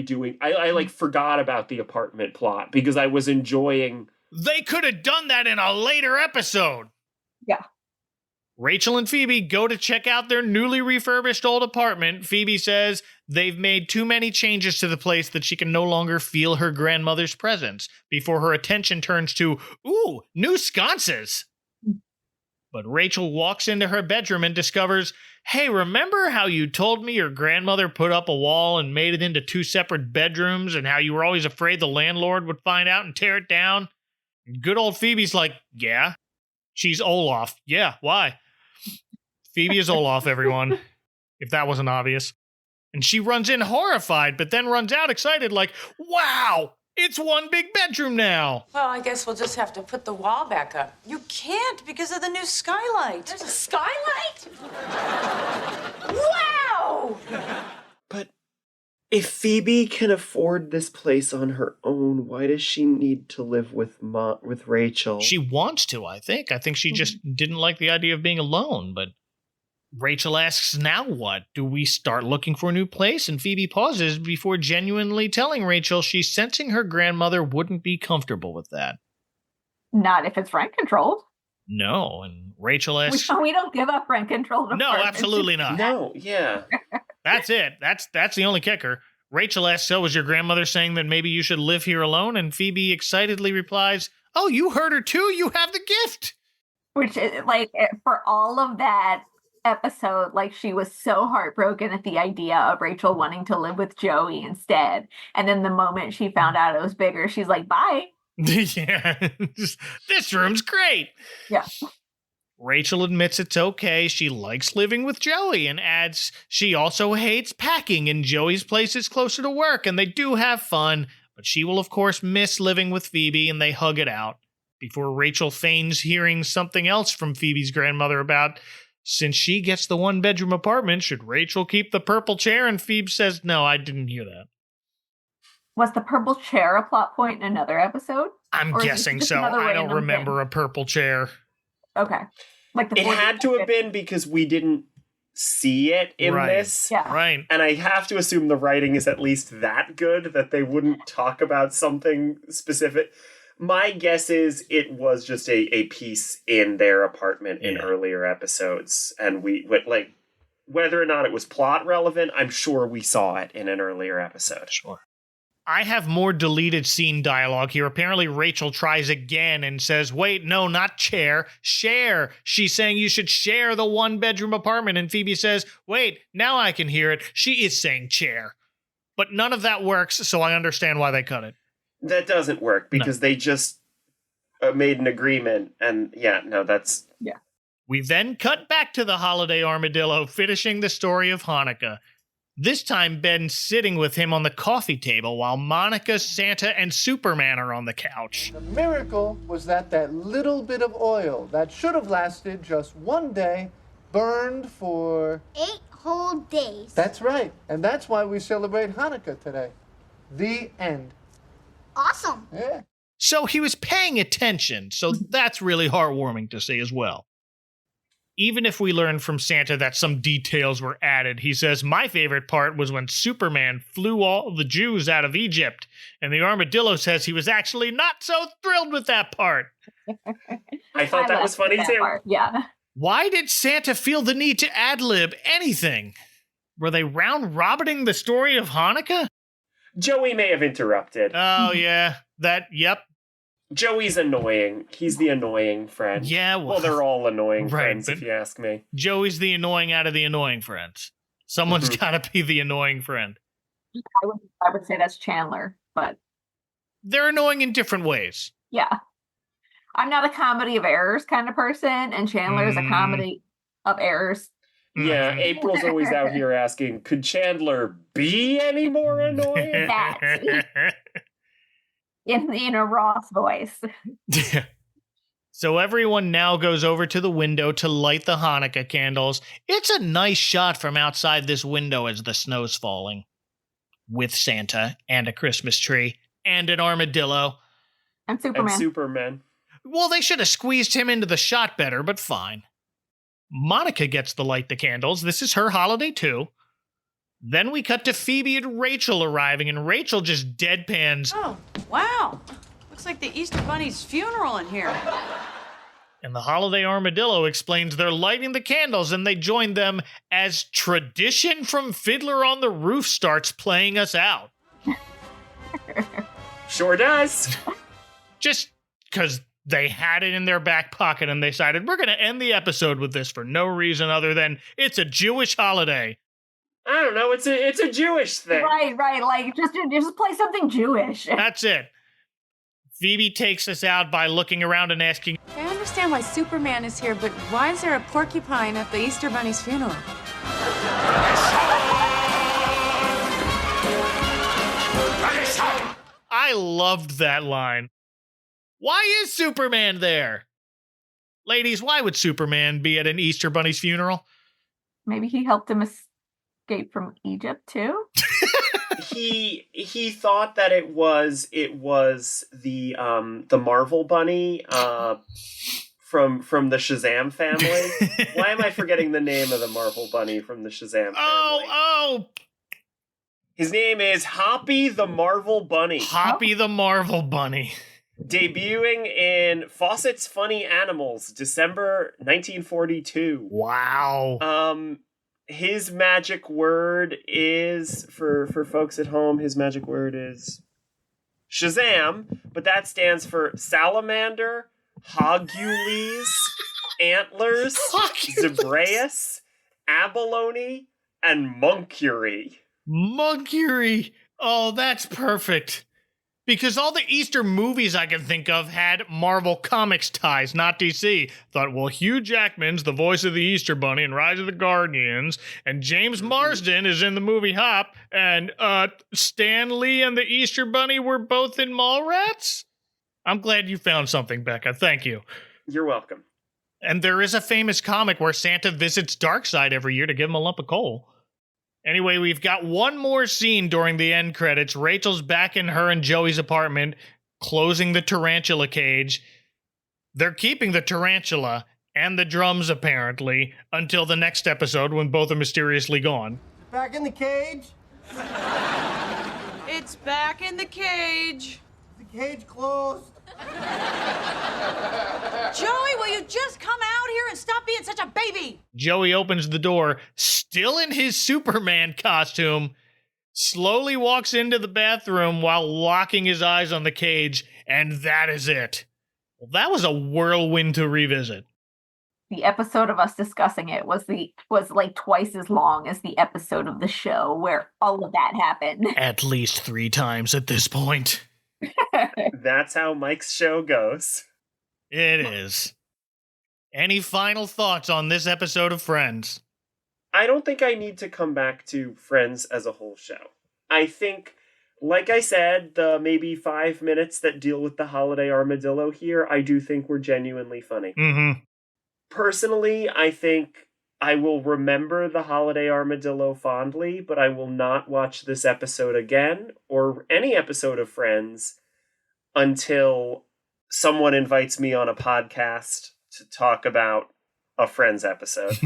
S3: doing, I forgot about the apartment plot, because I was enjoying.
S2: They could have done that in a later episode.
S4: Yeah.
S2: Rachel and Phoebe go to check out their newly refurbished old apartment. Phoebe says they've made too many changes to the place that she can no longer feel her grandmother's presence, before her attention turns to, ooh, new sconces. But Rachel walks into her bedroom and discovers, hey, remember how you told me your grandmother put up a wall and made it into 2 separate bedrooms, and how you were always afraid the landlord would find out and tear it down? And good old Phoebe's like, yeah. She's Olaf. Yeah, why? Phoebe is Olaf, everyone, if that wasn't obvious. And she runs in horrified, but then runs out excited like, wow, it's one big bedroom now.
S6: Well, I guess we'll just have to put the wall back up.
S7: You can't because of the new skylight.
S6: There's a skylight? Wow!
S3: But if Phoebe can afford this place on her own, why does she need to live with Rachel?
S2: She wants to, I think. I think she just didn't like the idea of being alone, but Rachel asks, now what? Do we start looking for a new place? And Phoebe pauses before genuinely telling Rachel she's sensing her grandmother wouldn't be comfortable with that.
S4: Not if it's rent controlled.
S2: No, and Rachel asks...
S4: We don't give up rent control.
S2: No, absolutely not.
S3: No, yeah.
S2: That's it. That's the only kicker. Rachel asks, so is your grandmother saying that maybe you should live here alone? And Phoebe excitedly replies, oh, you heard her too? You have the gift.
S4: Which, like, for all of that episode, like, she was so heartbroken at the idea of Rachel wanting to live with Joey instead. And then the moment she found out it was bigger, she's like, bye.
S2: Yeah, this room's great.
S4: Yeah.
S2: Rachel admits it's okay. She likes living with Joey and adds she also hates packing, and Joey's place is closer to work, and they do have fun, but she will, of course, miss living with Phoebe, and they hug it out. Before Rachel feigns hearing something else from Phoebe's grandmother about, since she gets the one-bedroom apartment, should Rachel keep the purple chair? And Phoebe says, no, I didn't hear that.
S4: Was the purple chair a plot point in another episode?
S2: I'm guessing so. I don't remember a purple chair.
S4: Okay. Like
S3: it had to have been because we didn't see it in this.
S4: Yeah.
S2: Right.
S3: And I have to assume the writing is at least that good that they wouldn't talk about something specific. My guess is it was just a piece in their apartment in earlier episodes. And we like whether or not it was plot relevant, I'm sure we saw it in an earlier episode.
S2: Sure. I have more deleted scene dialogue here. Apparently Rachel tries again and says, wait, no, not chair, share. She's saying you should share the one-bedroom apartment. And Phoebe says, wait, now I can hear it. She is saying chair. But none of that works, so I understand why they cut it.
S3: That doesn't work because they just made an agreement. And that's...
S4: Yeah.
S2: We then cut back to the Holiday Armadillo, finishing the story of Hanukkah. This time, Ben's sitting with him on the coffee table while Monica, Santa, and Superman are on the couch.
S8: The miracle was that little bit of oil that should have lasted just one day burned for
S10: 8 whole days.
S8: That's right. And that's why we celebrate Hanukkah today. The end.
S10: Awesome.
S8: Yeah.
S2: So he was paying attention, so that's really heartwarming to see as well. Even if we learn from Santa that some details were added, he says, my favorite part was when Superman flew all the Jews out of Egypt, and the armadillo says he was actually not so thrilled with that part.
S3: I thought that was funny too.
S4: Yeah.
S2: Why did Santa feel the need to ad-lib anything? Were they round-robining the story of Hanukkah?
S3: Joey may have interrupted.
S2: Oh, yeah. Yep.
S3: Joey's annoying. He's the annoying friend.
S2: Yeah,
S3: well they're all annoying friends, if you ask me.
S2: Joey's the annoying out of the annoying friends. Someone's got to be the annoying friend.
S4: I would say that's Chandler, but...
S2: They're annoying in different ways.
S4: Yeah. I'm not a comedy of errors kind of person, and Chandler is a comedy of errors.
S3: Yeah, April's always out here asking, could Chandler be any more annoying?
S4: In a Ross voice.
S2: So everyone now goes over to the window to light the Hanukkah candles. It's a nice shot from outside this window as the snow's falling. With Santa and a Christmas tree and an armadillo.
S4: And Superman.
S2: Well, they should have squeezed him into the shot better, but fine. Monica gets to light the candles. This is her holiday too. Then we cut to Phoebe and Rachel arriving, and Rachel just deadpans.
S6: Oh, wow. Looks like the Easter Bunny's funeral in here.
S2: And the Holiday Armadillo explains they're lighting the candles, and they join them as tradition from Fiddler on the Roof starts playing us out.
S3: Sure does.
S2: Just because they had it in their back pocket and they decided we're going to end the episode with this for no reason other than it's a Jewish holiday.
S3: I don't know. It's a Jewish thing.
S4: Right. Like just play something Jewish.
S2: That's it. Phoebe takes us out by looking around and asking,
S6: I understand why Superman is here, but why is there a porcupine at the Easter Bunny's funeral?
S2: I loved that line. Why is Superman there? Ladies, why would Superman be at an Easter Bunny's funeral?
S4: Maybe he helped him escape from Egypt too?
S3: He thought that it was the Marvel Bunny from the Shazam family. Why am I forgetting the name of the Marvel Bunny from the Shazam family?
S2: Oh!
S3: His name is Hoppy the Marvel Bunny.
S2: Hoppy the Marvel Bunny.
S3: Debuting in Fawcett's Funny Animals, December 1942.
S2: Wow.
S3: his magic word is, for folks at home, his magic word is Shazam, but that stands for salamander, Hogules, antlers, Zebraeus, abalone, and moncury.
S2: Moncury! Oh, that's perfect. Because all the Easter movies I can think of had Marvel Comics ties, not DC. Thought, well, Hugh Jackman's the voice of the Easter Bunny in Rise of the Guardians, and James Marsden is in the movie Hop, and Stan Lee and the Easter Bunny were both in Mallrats? I'm glad you found something, Becca. Thank you.
S3: You're welcome.
S2: And there is a famous comic where Santa visits Darkseid every year to give him a lump of coal. Anyway, we've got one more scene during the end credits. Rachel's back in her and Joey's apartment, closing the tarantula cage. They're keeping the tarantula and the drums, apparently, until the next episode when both are mysteriously gone.
S17: Back in the cage?
S6: It's back in the cage.
S17: The cage closed.
S7: Joey, will you just come out here and stop being such a baby?
S2: Joey opens the door, still in his Superman costume, slowly walks into the bathroom while locking his eyes on the cage, and that is it. Well, that was a whirlwind to revisit.
S4: The episode of us discussing it was like twice as long as the episode of the show where all of that happened.
S2: At least 3 times at this point.
S3: That's how Mike's show goes.
S2: It is. Any final thoughts on this episode of Friends?
S3: I don't think I need to come back to Friends as a whole show. I think, like I said, the maybe 5 minutes that deal with the Holiday Armadillo here, I do think were genuinely funny.
S2: Mm-hmm.
S3: Personally, I think I will remember the Holiday Armadillo fondly, but I will not watch this episode again, or any episode of Friends, until someone invites me on a podcast to talk about a Friends episode.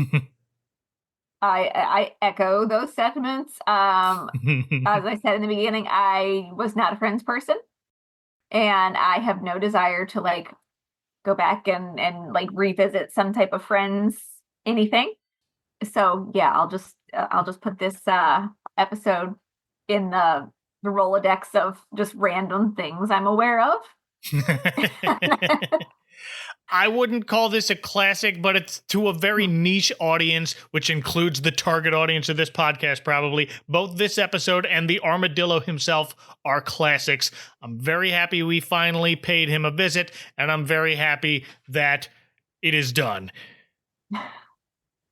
S4: I echo those sentiments. As I said in the beginning, I was not a Friends person, and I have no desire to go back and revisit some type of Friends anything. So yeah, I'll just put this episode in the Rolodex of just random things I'm aware of.
S2: I wouldn't call this a classic, but it's to a very niche audience, which includes the target audience of this podcast, probably. Both this episode and the Armadillo himself are classics. I'm very happy we finally paid him a visit, and I'm very happy that it is done.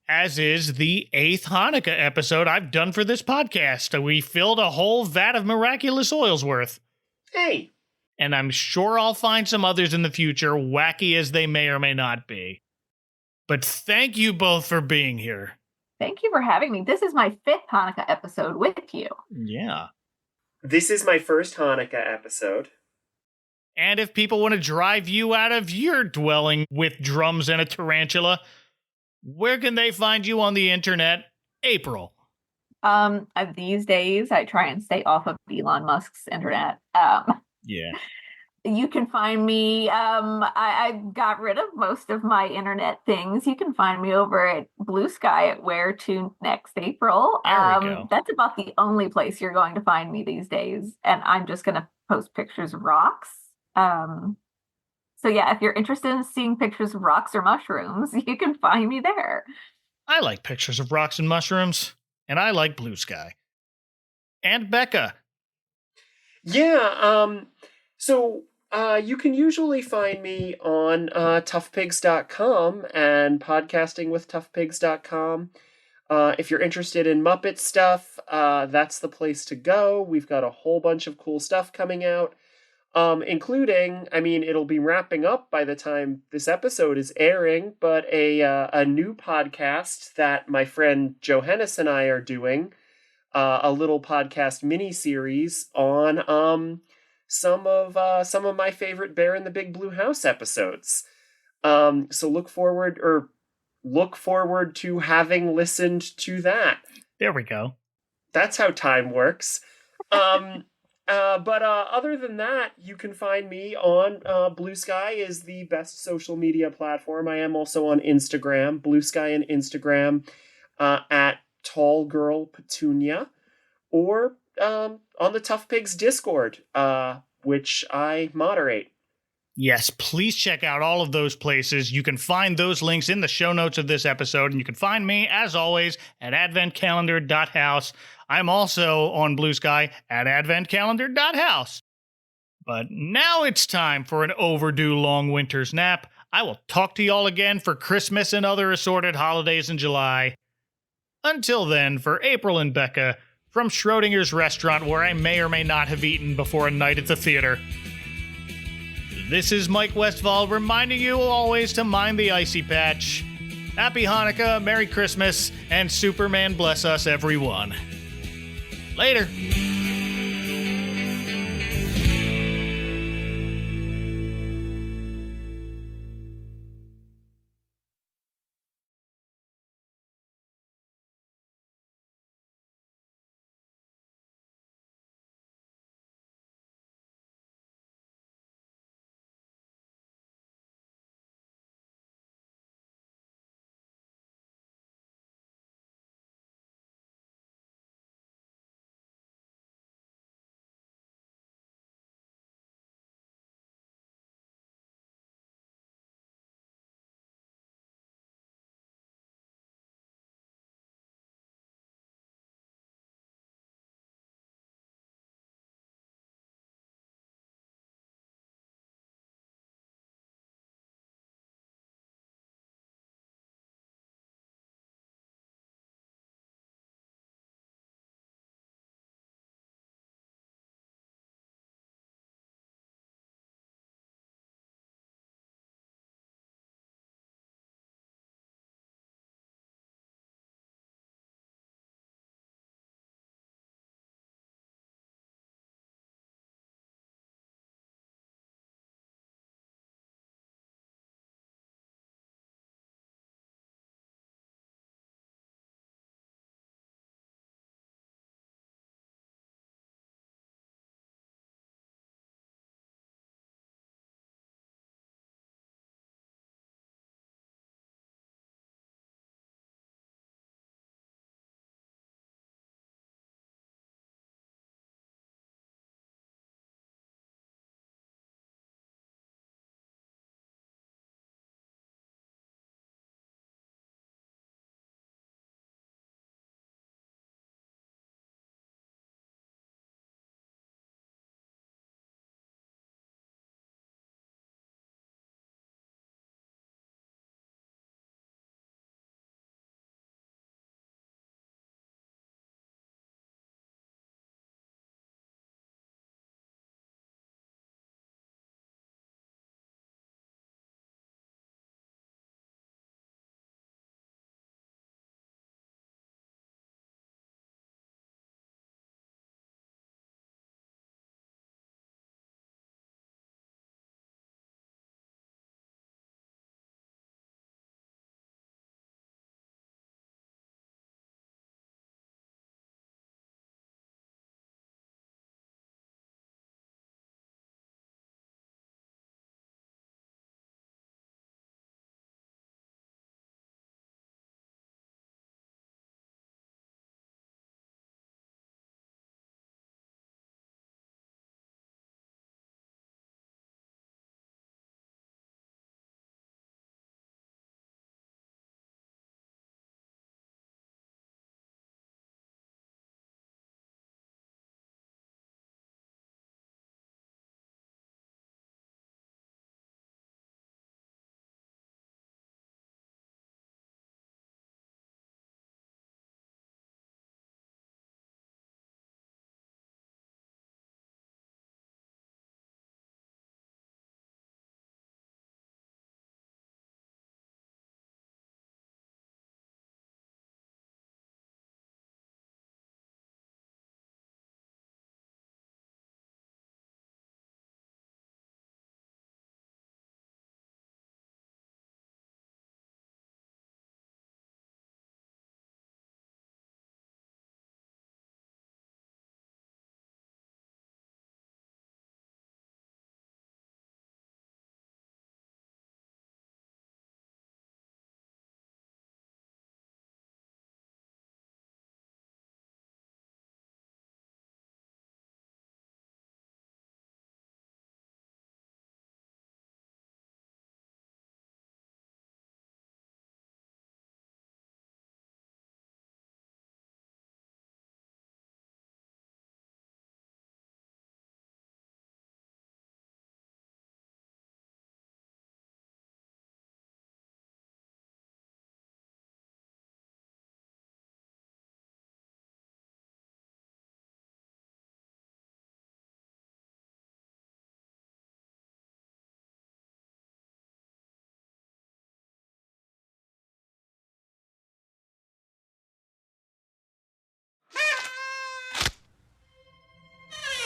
S2: As is the 8th Hanukkah episode I've done for this podcast. We filled a whole vat of miraculous oil's worth.
S3: Hey!
S2: And I'm sure I'll find some others in the future, wacky as they may or may not be. But thank you both for being here.
S4: Thank you for having me. This is my 5th Hanukkah episode with you.
S2: Yeah.
S3: This is my first Hanukkah episode.
S2: And if people want to drive you out of your dwelling with drums and a tarantula, where can they find you on the internet, April?
S4: These days, I try and stay off of Elon Musk's internet.
S2: Yeah.
S4: You can find me, I got rid of most of my internet things. You can find me over at Blue Sky at Where to Next April.
S2: There we go.
S4: That's about the only place you're going to find me these days. And I'm just going to post pictures of rocks. So yeah, if you're interested in seeing pictures of rocks or mushrooms, you can find me there.
S2: I like pictures of rocks and mushrooms, and I like Blue Sky. And Becca.
S3: Yeah, so you can usually find me on toughpigs.com and podcastingwithtoughpigs.com. If you're interested in Muppet stuff, that's the place to go. We've got a whole bunch of cool stuff coming out, including, it'll be wrapping up by the time this episode is airing, but a new podcast that my friend Johannes and I are doing, a little podcast mini-series on some of my favorite Bear in the Big Blue House episodes. So look forward to having listened to that.
S2: There we go.
S3: That's how time works. But other than that, you can find me on Blue Sky is the best social media platform. I am also on Instagram, Blue Sky and Instagram, at Tall Girl Petunia, or on the Tough Pigs Discord, which I moderate.
S2: Yes, please check out all of those places. You can find those links in the show notes of this episode, and you can find me, as always, at adventcalendar.house. I'm also on Blue Sky at adventcalendar.house. But now it's time for an overdue long winter's nap. I will talk to y'all again for Christmas and other assorted holidays in July. Until then, for April and Becca, from Schrodinger's restaurant where I may or may not have eaten before a night at the theater, this is Mike Westfall reminding you always to mind the icy patch. Happy Hanukkah, Merry Christmas, and Superman bless us everyone. Later.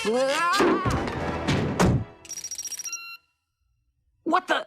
S1: What the?